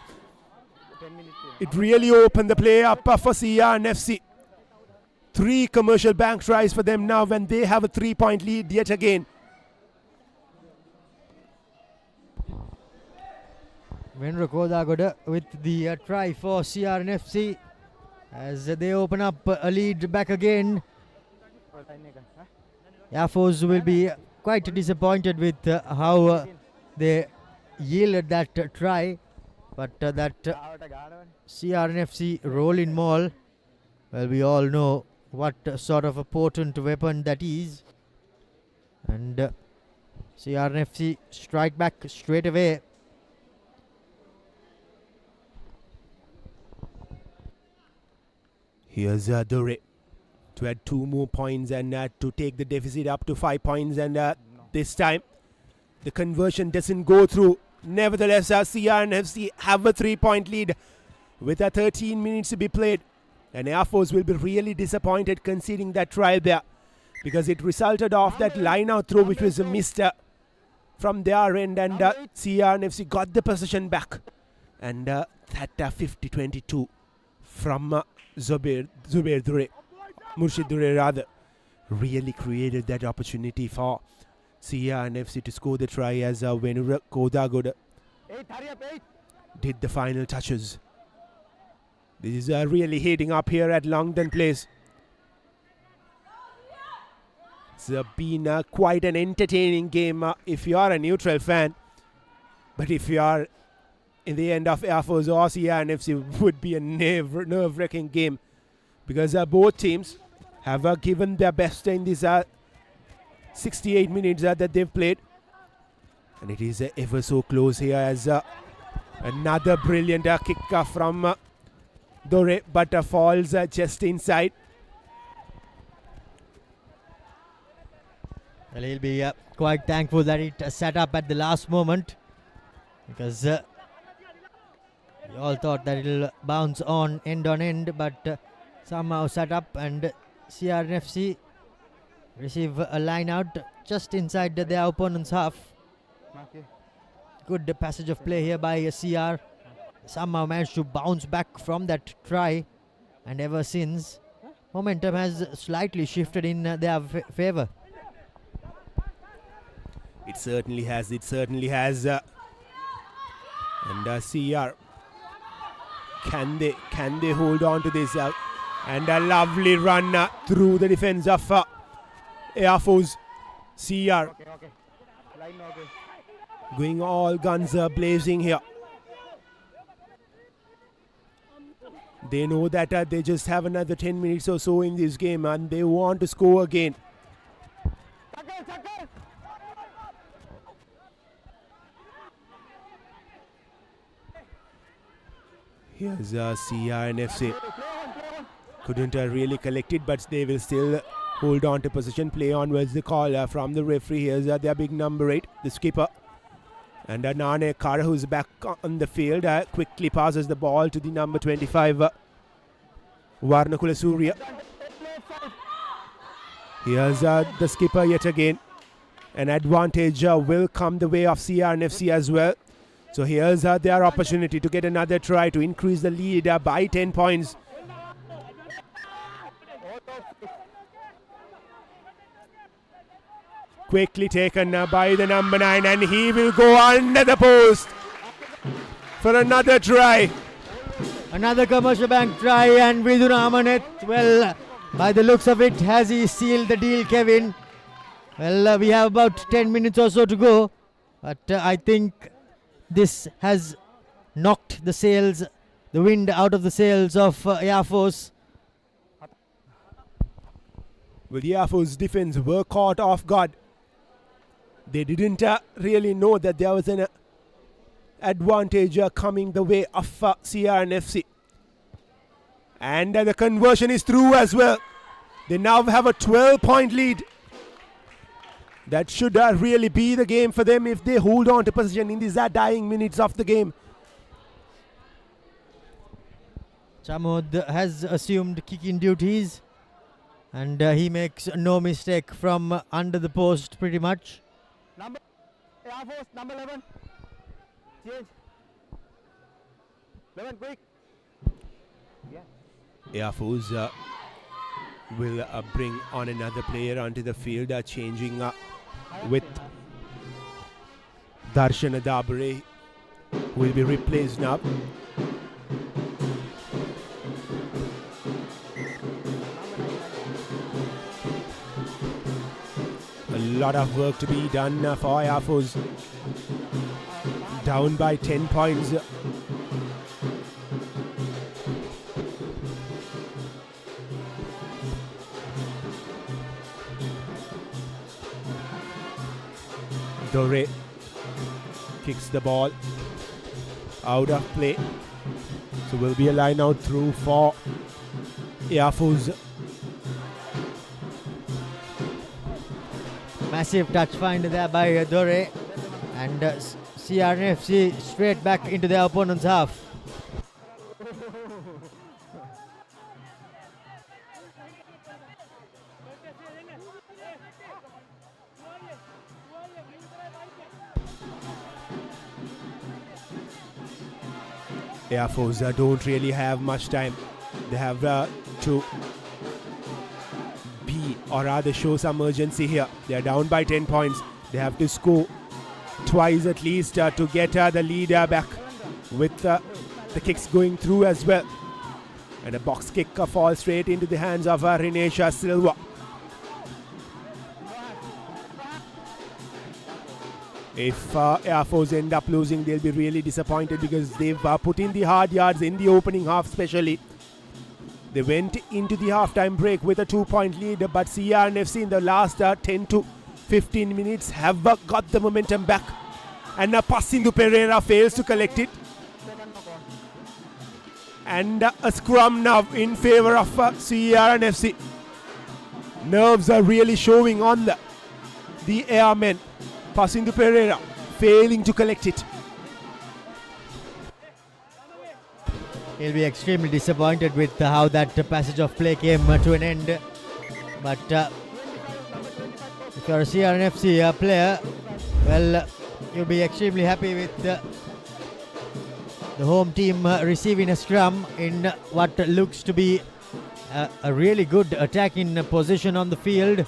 It really opened the play up for CRNFC. 3 commercial bank tries for them now when they have a 3-point lead yet again. Venra Kodagoda with the try for CRNFC as they open up a lead back again. Air Force will be quite disappointed with how they yielded that try, but that CRNFC roll-in maul, well, we all know what sort of a potent weapon that is, and CRNFC strike back straight away. Here's Dore to add 2 more points and to take the deficit up to 5 points, and this time the conversion doesn't go through. Nevertheless, CRNFC have a 3-point lead with 13 minutes to be played, and Air Force will be really disappointed conceding that try there, because it resulted off that line-out throw which was missed from their end, and CRNFC got the possession back, and that 50-22 from Murshid Dure rather, really created that opportunity for CRNFC to score the try as Venura Kodagoda did the final touches. This is really heating up here at Longdon Place. It's been quite an entertaining game if you are a neutral fan, but if you are in the end of Air Force or CRNFC, would be a nerve-wracking game, because both teams have given their best in these 68 minutes that they've played, and it is ever so close here as another brilliant kick from Dore, but falls just inside. Well, he'll be quite thankful that it set up at the last moment, because we all thought that it'll bounce on end, but somehow set up, and CRNFC receive a line out just inside their opponent's half. Good passage of play here by CR. Somehow managed to bounce back from that try, and ever since momentum has slightly shifted in their favor. It certainly has. And CR, can they hold on to this? And a lovely run through the defense of Air Force. CR going all guns blazing here. They know that they just have another 10 minutes or so in this game, and they want to score again. Here's CRNFC. Couldn't really collect it, but they will still hold on to position. Play onwards the call from the referee. Here's their big number 8, the skipper. And Nane Kara, who's back on the field, quickly passes the ball to the number 25, Varnakula Surya. Here's the skipper yet again. An advantage will come the way of CRNFC as well. So here's their opportunity to get another try to increase the lead by 10 points. Quickly taken by the number 9, and he will go under the post for another try. Another commercial bank try, and Vidura Amanet, well, by the looks of it, has he sealed the deal, Kevin? Well, we have about 10 minutes or so to go, but I think this has knocked the wind out of the sails of Air Force. Well, the Air Force defense were caught off guard. They didn't really know that there was an advantage coming the way of CRNFC. And the conversion is through as well. They now have a 12-point lead. That should really be the game for them if they hold on to position in these dying minutes of the game. Chamod has assumed kicking duties, and he makes no mistake from under the post pretty much. Number Air Force, number 11. Change. 11, quick. Air Force will bring on another player onto the field, changing with Darshana Dabare, who will be replaced now. A lot of work to be done for Air Force. Down by 10 points. Dore kicks the ball out of play. So will be a line out through for Air Force. Massive touch find there by Dore, and CRNFC straight back into their opponent's half. Air Force don't really have much time. They have to be, or rather show some urgency here. They are down by 10 points. They have to score twice at least to get the lead back, with the kicks going through as well. And a box kick falls straight into the hands of Rinesha Silva. If Air Force end up losing, they'll be really disappointed, because they've put in the hard yards in the opening half especially. They went into the halftime break with a 2-point lead, but CRNFC in the last 10 to 15 minutes have got the momentum back. And Passindu Pereira fails to collect it. And a scrum now in favor of CRNFC. Nerves are really showing on the airmen. Passindu Pereira failing to collect it. He'll be extremely disappointed with how that passage of play came to an end. But if you're a CRNFC player, well, you'll be extremely happy with the home team receiving a scrum in what looks to be a really good attacking position on the field.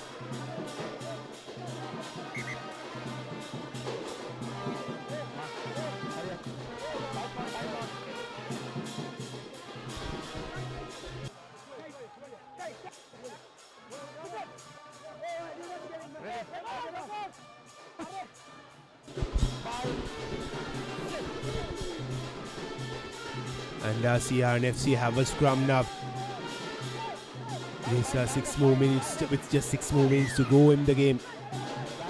And CRNFC have a scrum now. There's 6 more minutes, with just 6 more minutes to go in the game.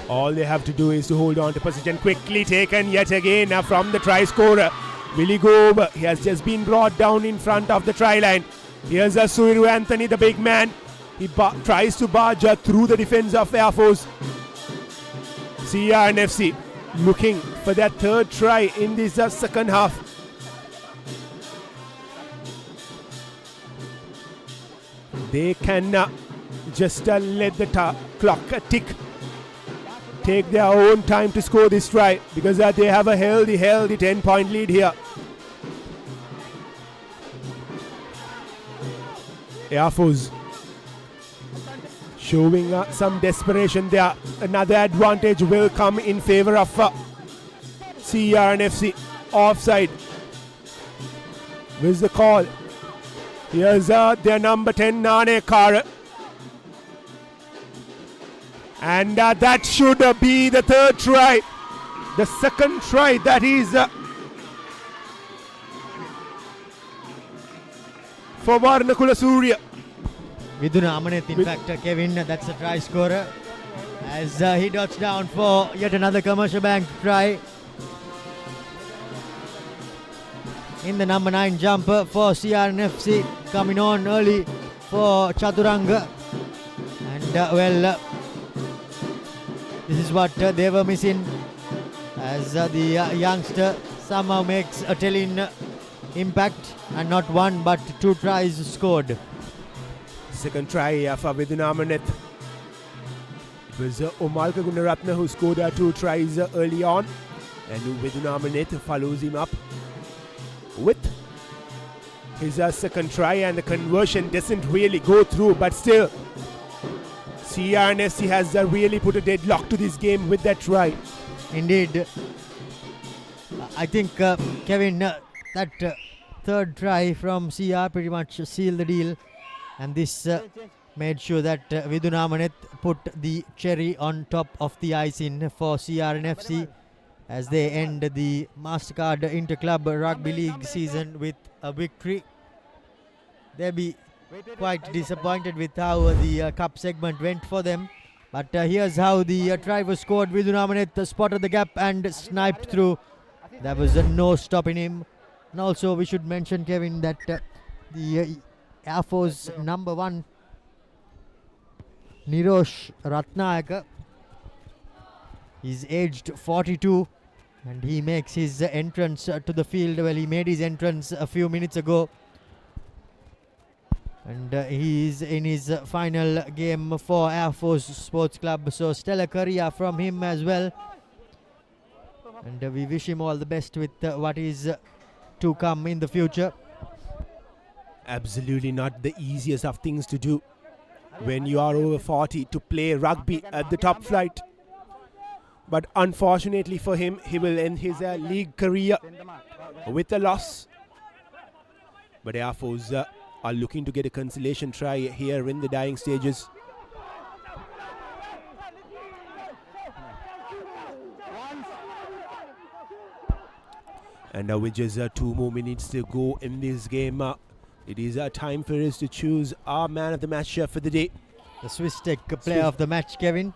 All they have to do is to hold on to position. Quickly taken yet again from the try scorer, Willie Gobe. He has just been brought down in front of the try line. Here's Suiru Anthony, the big man. He tries to barge through the defense of Air Force. CRNFC looking for their 3rd try in this second half. They can just let the clock tick. Take their own time to score this try, because they have a healthy 10-point lead here. Air Force showing some desperation there. Another advantage will come in favor of CRNFC. Offside. Where's the call? Here's their number 10, Nane Kar. And that should be the 3rd try. The 2nd try, that is for Varnakula Surya. Viduna Amaneth, in fact, Kevin, that's a try scorer, as he dots down for yet another Commercial Bank try. In the number 9 jumper for CRNFC, coming on early for Chaturanga. And well, this is what they were missing, as the youngster somehow makes a telling impact, and not 1 but 2 tries scored. 2nd try for Viduna Amaneth. It was Omalka Gunaratna who scored 2 tries early on, and Viduna Amaneth follows him up with his second try, and the conversion doesn't really go through, but still CRNFC has really put a deadlock to this game with that try. Indeed. I think, Kevin, that third try from CR pretty much sealed the deal, and this made sure that Vidun Amanet put the cherry on top of the icing for CRNFC as they end the Mastercard Interclub Rugby League season with a victory. They'll be quite disappointed with how the cup segment went for them. But here's how the try was scored. Vidun Amanet spotted the gap and sniped through. There was no stopping him. And also we should mention, Kevin, that the Air Force number 1, Nirosh Ratnayaka, is aged 42 and he makes his entrance to the field. Well, he made his entrance a few minutes ago. And he is in his final game for Air Force Sports Club. So stellar career from him as well. And we wish him all the best with what is to come in the future. Absolutely not the easiest of things to do when you are over 40 to play rugby at the top flight. But unfortunately for him, he will end his league career with a loss. But Air Force are looking to get a consolation try here in the dying stages. And with just 2 more minutes to go in this game, it is time for us to choose our man of the match for the day. The Swiss Tech player of the match, Kevin.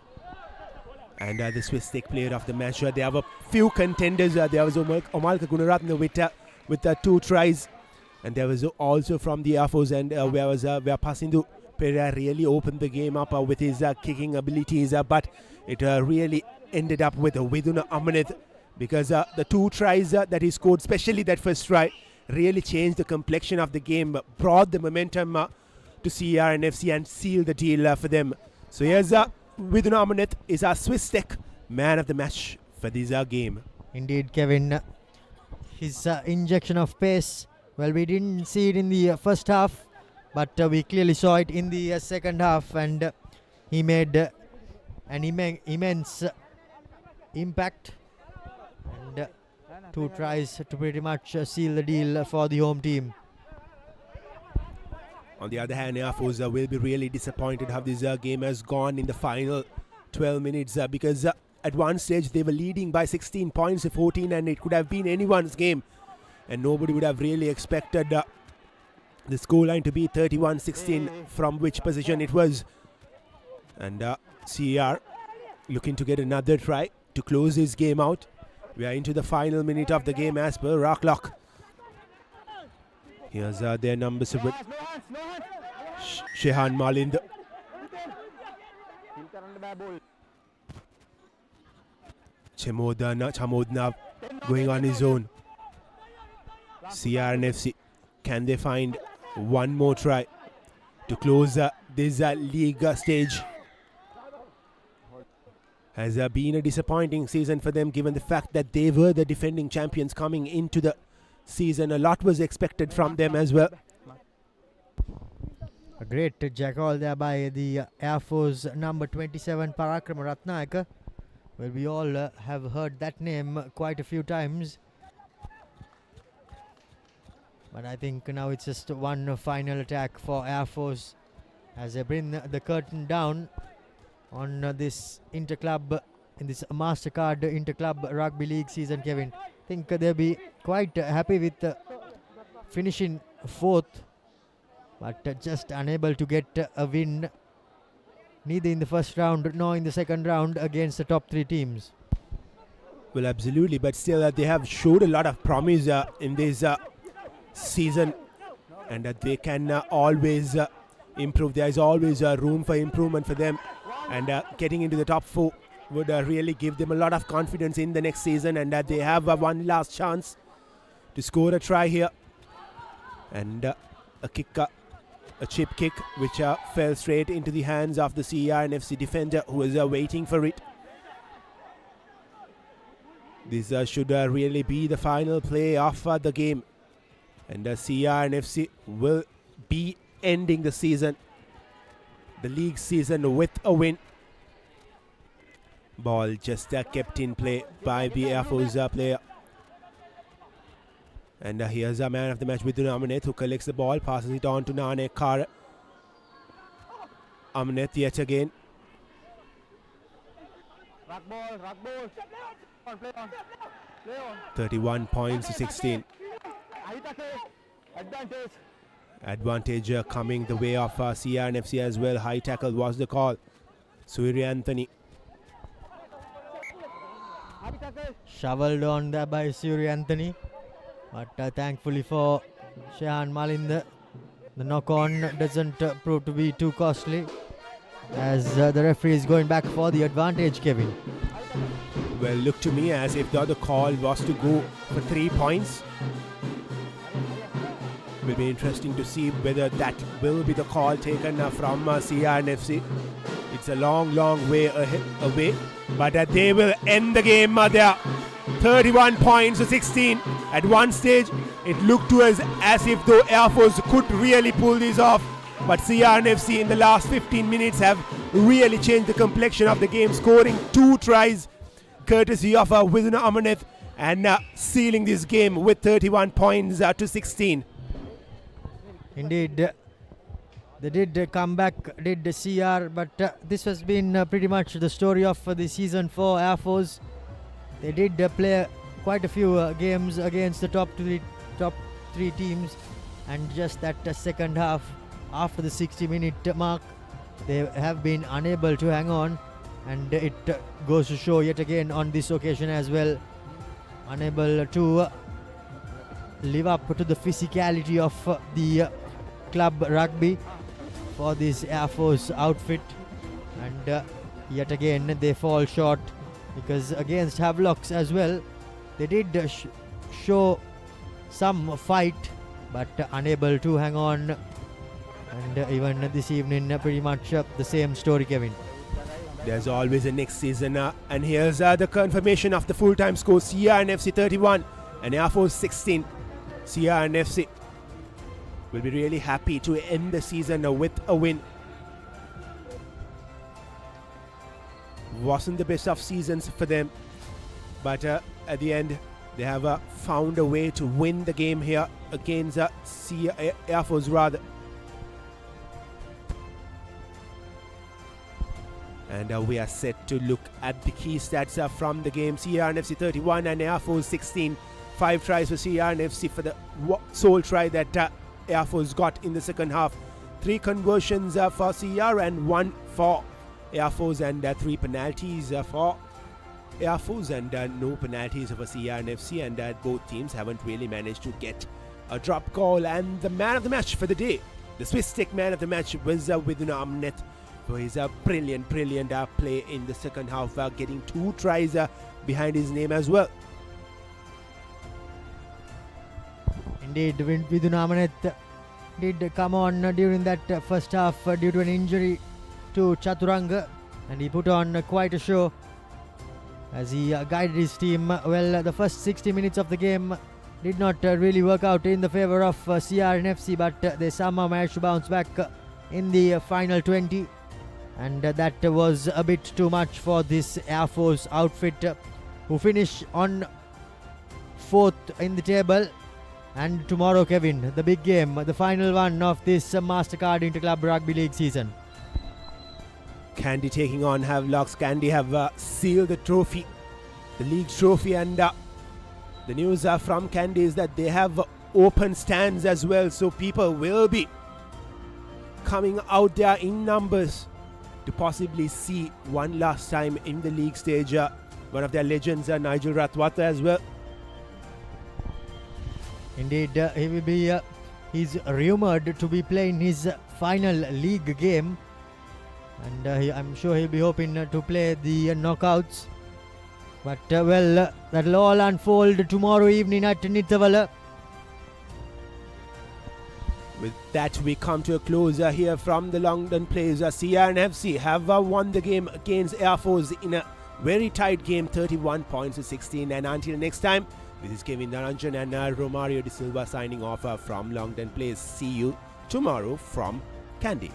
And the Swiss Tech player of the match, there have a few contenders. There was Omalka Gunaratne with 2 tries. And there was also from the Air Force, and where Pasindu Pereira really opened the game up with his kicking abilities. But it really ended up with Vidun Amanet, because the 2 tries that he scored, especially that first try, really changed the complexion of the game, brought the momentum to CRNFC and sealed the deal for them. So here's Vidun Amanet is our Swiss Tech man of the match for this game. Indeed, Kevin. His injection of pace, well, we didn't see it in the first half, but we clearly saw it in the second half, and he made an immense impact. And 2 tries to pretty much seal the deal for the home team. On the other hand, Air Force will be really disappointed how this game has gone in the final 12 minutes because at one stage they were leading by 16 points to 14, and it could have been anyone's game, and nobody would have really expected the scoreline to be 31-16 from which position it was. And CR looking to get another try to close this game out. We are into the final minute of the game as per Rock Lock. Here's their numbers with Shehan Malind. Chamodna going on his own. CRNFC, can they find one more try to close this league stage? Has been a disappointing season for them, given the fact that they were the defending champions coming into the season. A lot was expected from them as well. A great jackal there by the Air Force number 27, Parakram Ratnayaka. Well, we all have heard that name quite a few times. But I think now it's just one final attack for Air Force as they bring the curtain down on this interclub, in this Mastercard Interclub Rugby League season, Kevin. I think they'll be quite happy with finishing 4th, but just unable to get a win, neither in the first round nor in the second round against the top 3 teams. Well, absolutely, but still they have showed a lot of promise in this season, and that they can always improve. There is always room for improvement for them, and getting into the top 4 would really give them a lot of confidence in the next season, and that they have one last chance to score a try here. And a chip kick which fell straight into the hands of the CRNFC defender who was waiting for it. This should really be the final play of the game, And the CRNFC will be ending the season, the league season, with a win. Ball just kept in play by the Air Force player. And here's a man of the match with Amaneth, who collects the ball, passes it on to Nane Kar. Amaneth yet again. Rock ball, play on. 31 points to 16. Advantage. Advantage coming the way of CRNFC as well. High tackle was the call. Surya Anthony. Shoveled on there by Surya Anthony. But thankfully for Shahan Malinder, the knock-on doesn't prove to be too costly, as the referee is going back for the advantage, Kevin. Well, looked to me as if the other call was to go for 3 points. Will be interesting to see whether that will be the call taken from CRNFC. It's a long way away, but they will end the game there. 31 points to 16. At one stage, it looked to us as if the Air Force could really pull this off, but CRNFC in the last 15 minutes have really changed the complexion of the game, scoring 2 tries courtesy of Viduna Amaneth, and sealing this game with 31 points to 16. Indeed, they did come back, did the CR, but this has been pretty much the story of the season for Air Force. They did play quite a few games against the top three teams, and just that second half, after the 60-minute mark, they have been unable to hang on, and it goes to show yet again on this occasion as well, unable to live up to the physicality of the club rugby for this Air Force outfit, and yet again they fall short, because against Havelocks as well, they did show some fight, but unable to hang on. And even this evening, pretty much the same story, Kevin. There's always a next season, and here's the confirmation of the full-time score. CRNFC 31 and Air Force 16. CRNFC will be really happy to end the season with a win. Wasn't the best of seasons for them, but at the end they have found a way to win the game here against Air Force rather. And we are set to look at the key stats from the game. CRNFC 31 and Air Force 16. 5 tries for CRNFC for the sole try that Air Force got in the second half. 3 conversions for CR and 1 for Air Force, and 3 penalties for Air Force, and no penalties for CRNFC, and both teams haven't really managed to get a drop goal. And the man of the match for the day, the Swiss Tech man of the match, was Viduna Amaneth for his brilliant play in the second half, getting 2 tries behind his name as well. Indeed, Viduna Amaneth did come on during that first half due to an injury to Chaturanga, and he put on quite a show as he guided his team. Well, the first 60 minutes of the game did not really work out in the favour of CRNFC, but they somehow managed to bounce back in the final 20, and that was a bit too much for this Air Force outfit, who finish on 4th in the table. And tomorrow, Kevin, the big game, the final one of this Mastercard Interclub Rugby League season. Candy taking on Havelocks. Candy have sealed the trophy, the league trophy, and the news from Candy is that they have open stands as well, so people will be coming out there in numbers to possibly see one last time in the league stage one of their legends, Nigel Rathwata, as well. Indeed, he will be. He's rumoured to be playing his final league game, and I'm sure he'll be hoping to play the knockouts. But well, that'll all unfold tomorrow evening at Nithavala. With that, we come to a close here from the Longdon Place. CRNFC have won the game against Air Force in a very tight game, 31 points to 16. And until next time, This is Kevin Naranjan and Romario De Silva signing off from Longdon Place. See you tomorrow from Kandy.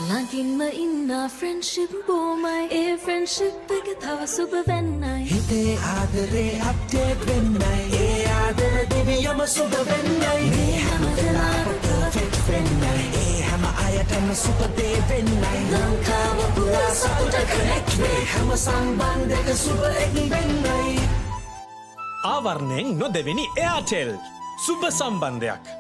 ළඟින්ම ඉන්න friendship බොමයි ඒ friendship එක තව සුබ වෙන්නයි හිතේ ආදරේ update වෙන්නයි ඒ ආදර දෙවියම සුබ වෙන්නයි මේ හැම වෙලාවෙම perfect වෙන්නයි ඒ හැම අයටම සුබ දේ වෙන්නයි ලංකාව පුරා සතුට connect වේ හැම සම්බන්ධයක සුබ එක් වෙන්නයි ආවරණයෙන් නොදෙවෙනි එයාටෙල් සුබ සම්බන්ධයක්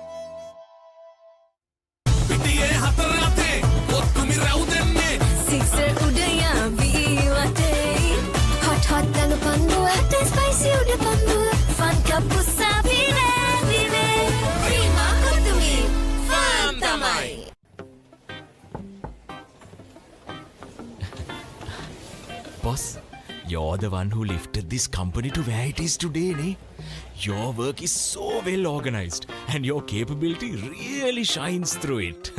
Sixer udaya ViU App hot hot danu pandu hot spicy uda pandu fun cup usapine vive prima kutumi fun tamai Boss, you're the one who lifted this company to where it is today, ne? Your work is so well organized and your capability really shines through it.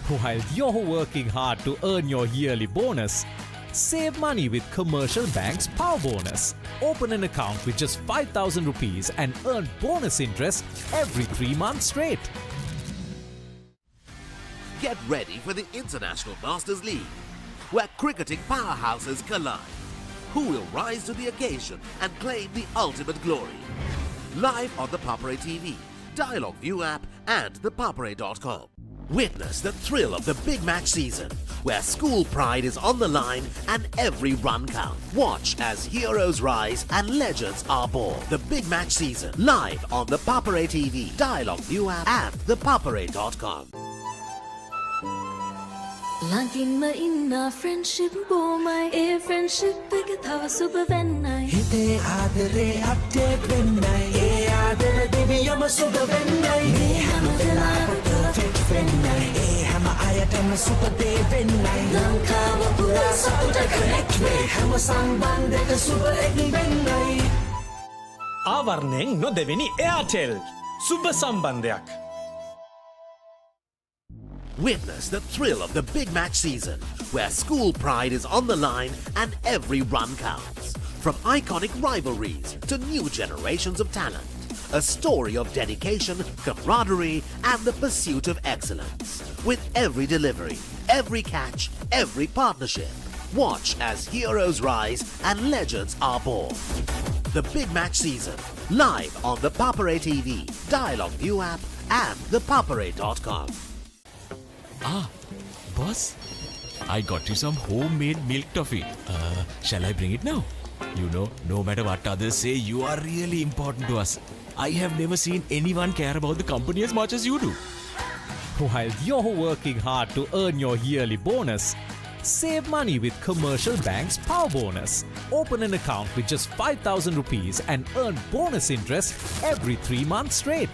While you're working hard to earn your yearly bonus, save money with Commercial Bank's Power Bonus. Open an account with just 5,000 rupees and earn bonus interest every 3 months straight. Get ready for the International Masters League, where cricketing powerhouses collide. Who will rise to the occasion and claim the ultimate glory? Live on the Papare TV, Dialog ViU App and ThePapare.com. Witness the thrill of the big match season, where school pride is on the line and every run counts. Watch as heroes rise and legends are born. The big match season, live on the Papare TV, Dialog ViU App and ThePapare.com. ළඟින්ම ඉන්න friendship බොමයි ඒ friendship එක තව සුබ වෙන්නයි හිතේ ආදරේ update වෙන්නයි ඒ ආදර දෙවියම සුබ වෙන්නයි මේ හැම වෙලාවෙම perfect වෙන්නයි ඒ හැම අයටම සුබ දේ වෙන්නයි ලංකාව පුරා සතුට connect වේ හැම සම්බන්ධයක සුබ එක් වෙන්නයි ආවරණයෙන් නොදෙවෙනි එයාටෙල් සුබ සම්බන්ධයක් Witness the thrill of the big match season, where school pride is on the line and every run counts. From iconic rivalries to new generations of talent, a story of dedication, camaraderie and the pursuit of excellence. With every delivery, every catch, every partnership, watch as heroes rise and legends are born. The big match season, live on the Papare TV, Dialog ViU App and ThePapare.com. Boss, I got you some homemade milk toffee. Shall I bring it now? You know, no matter what others say, you are really important to us. I have never seen anyone care about the company as much as you do. While you're working hard to earn your yearly bonus, save money with Commercial Bank's Power Bonus. Open an account with just 5,000 rupees and earn bonus interest every 3 months straight.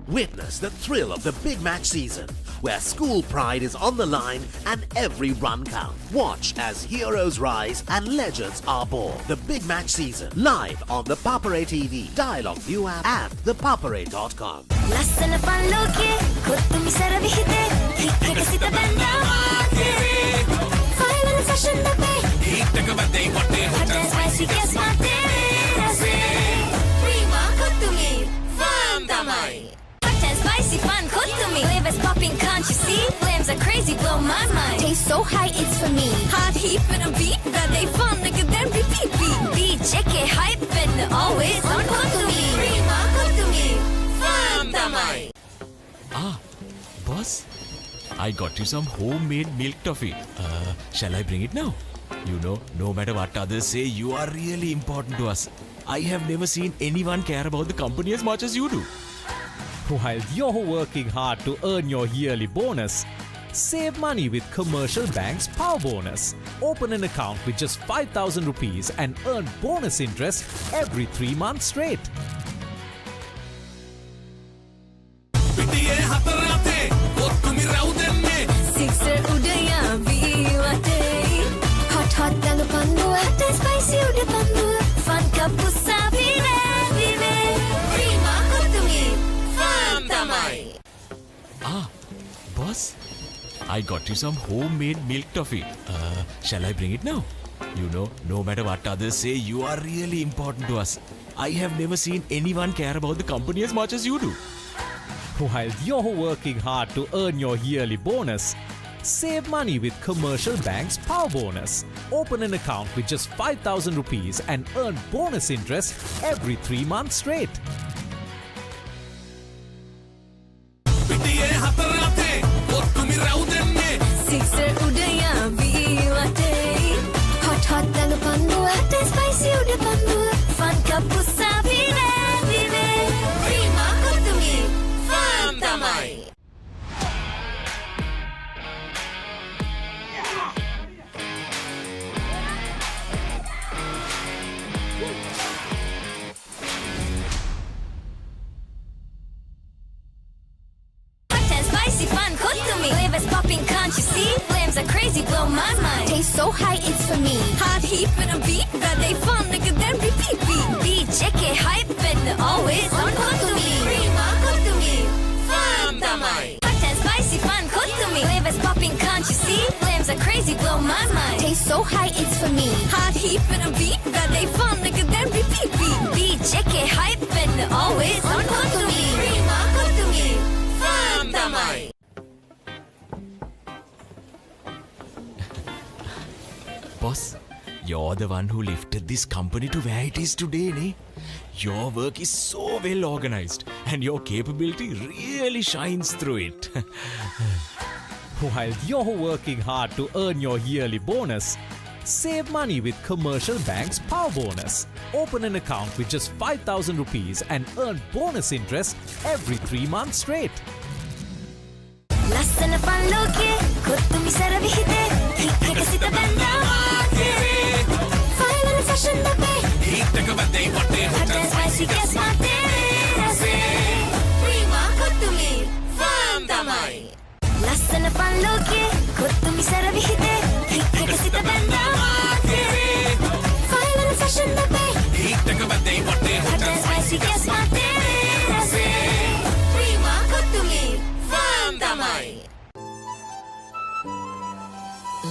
Witness the thrill of the big match season, where school pride is on the line and every run counts. Watch as heroes rise and legends are born. The big match season, live on the Papare TV, Dialog ViU App, and ThePapare.com. Lassana panloke kottumi saravihide hikkagasita banda file and fashion dape hittaka badde watte hot and spicy guess mate rase prima kottumi fun tamai hot and spicy fun kottumi flavors popping can't you see flames are crazy blow my mind taste so high it's for me hot heat and a beat that they fun nigga then repeat beat check it hype and always on kottumi prima kottumi Boss, I got you some homemade milk toffee. Shall I bring it now? You know, no matter what others say, you are really important to us. I have never seen anyone care about the company as much as you do. While you're working hard to earn your yearly bonus, save money with Commercial Bank's Power Bonus. Open an account with just 5,000 rupees and earn bonus interest every 3 months straight. Sixer udaya ViU App. Hot dalu pandu hot and spicy uda pandu fun kapu savine vive prima kottumi fun tamai Boss, I got you some homemade milk toffee. Shall I bring it now? You know, no matter what others say, you are really important to us. I have never seen anyone care about the company as much as you do. While you're working hard to earn your yearly bonus, save money with Commercial Bank's Power Bonus. Open an account with just 5,000 rupees and earn bonus interest every 3 months straight. Sixer udaya ViU App. Hot dalu pandu hot and spicy uda pandu fun kapu savine vive prima kottumi fun tamai spicy fun kottumi flavors popping can't you see flames are crazy blow my mind taste so high it's for me hot heat and a beat that they fun nigga then repeat beat check it hype and always on kottumi prima kottumi fun tamai hot and spicy fun kottumi flavors popping can't you see flames are crazy blow my mind taste so high it's for me hot heat and a beat that they fun nigga then repeat beat check it hype and always on kottumi prima kottumi fun tamai Boss, you're the one who lifted this company to where it is today, ne? Your work is so well organized and your capability really shines through it. While you're working hard to earn your yearly bonus, save money with Commercial Bank's Power Bonus. Open an account with just 5,000 rupees and earn bonus interest every 3 months straight. Lassana panloke kottumi saravihide hikkagasita banda file and fashion dape hittaka badde watte hot and spicy guess mate rase prima kottumi fun tamai lassana panloke kottumi saravihide hikkagasita banda file and fashion dape hittaka badde watte hot and spicy guess mate rase prima kottumi fun tamai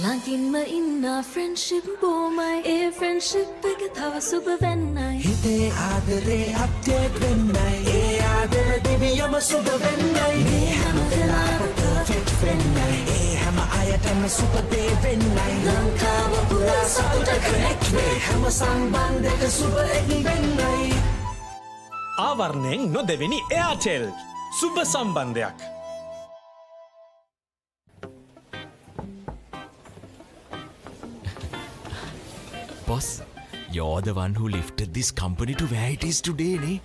Lagin inna friendship bomai e friendship එක තව සුබ වෙන්නයි හිතේ ආදරේ update වෙන්නයි ඒ ආදර දෙවියම සුබ වෙන්නයි මේ හැම වෙලාවෙම perfect වෙන්නයි ඒ හැම අයටම සුබ දේ වෙන්නයි ලංකාව පුරා සතුට connect වේ හැම සම්බන්ධයක සුබ එක් වෙන්නයි ආවරණයෙන් නොදෙවෙනි එයාටෙල් සුබ සම්බන්ධයක්. Boss, You're the one who lifted this company to where it is today, ne?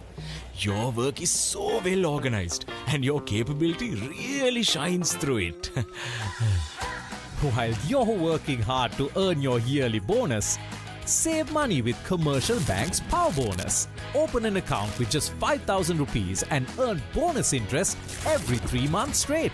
Your work is so well organized and your capability really shines through it. While you're working hard to earn your yearly bonus, save money with Commercial Bank's Power Bonus. Open an account with just 5,000 rupees and earn bonus interest every 3 months straight.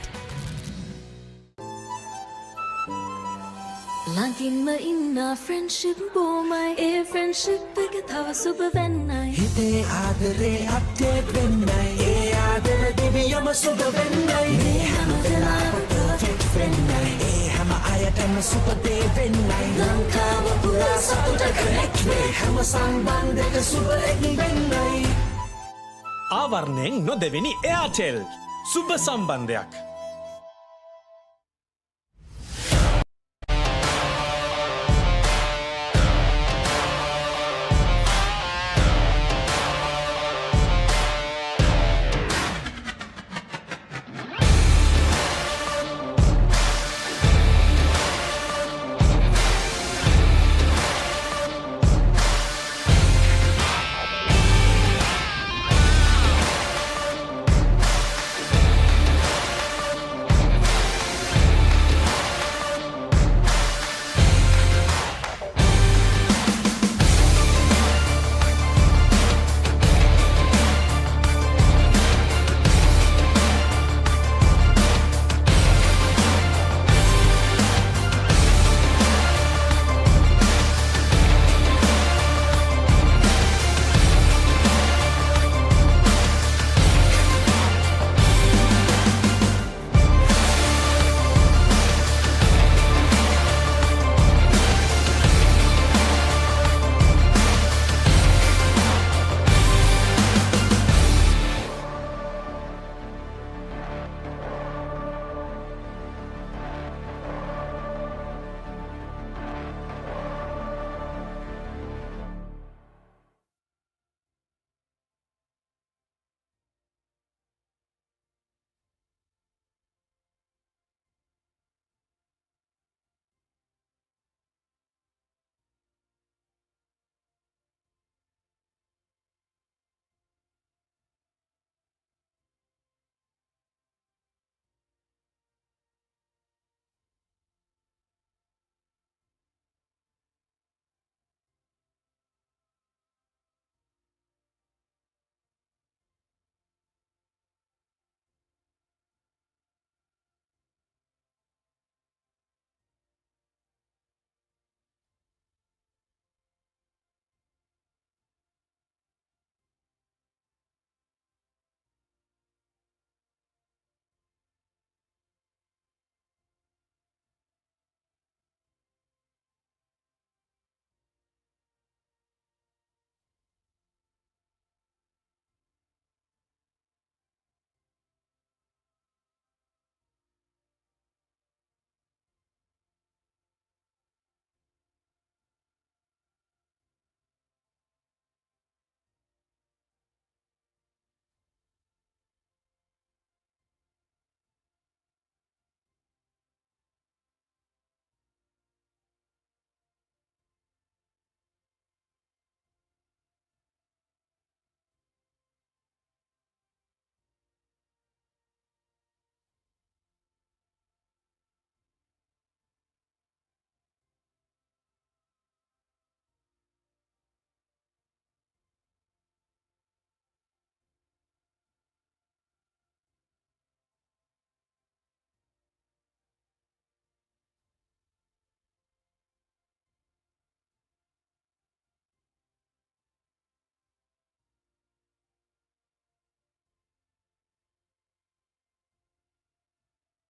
Longing in a friendship boomai a friendship එක තව සුබ වෙන්නයි හිතේ ආදරේ update වෙන්නයි ඒ ආදර දෙවියම සුබ වෙන්නයි මේ හැම වෙලාවෙම perfect වෙන්නයි ඒ හැම අයටම සුබ දේ වෙන්නයි ලංකාව පුරා සතුට connect වේ හැම සම්බන්ධයක සුබ එක් වෙන්නයි ආවරණයෙන් නොදෙවෙනි එයාටෙල් සුබ සම්බන්ධයක්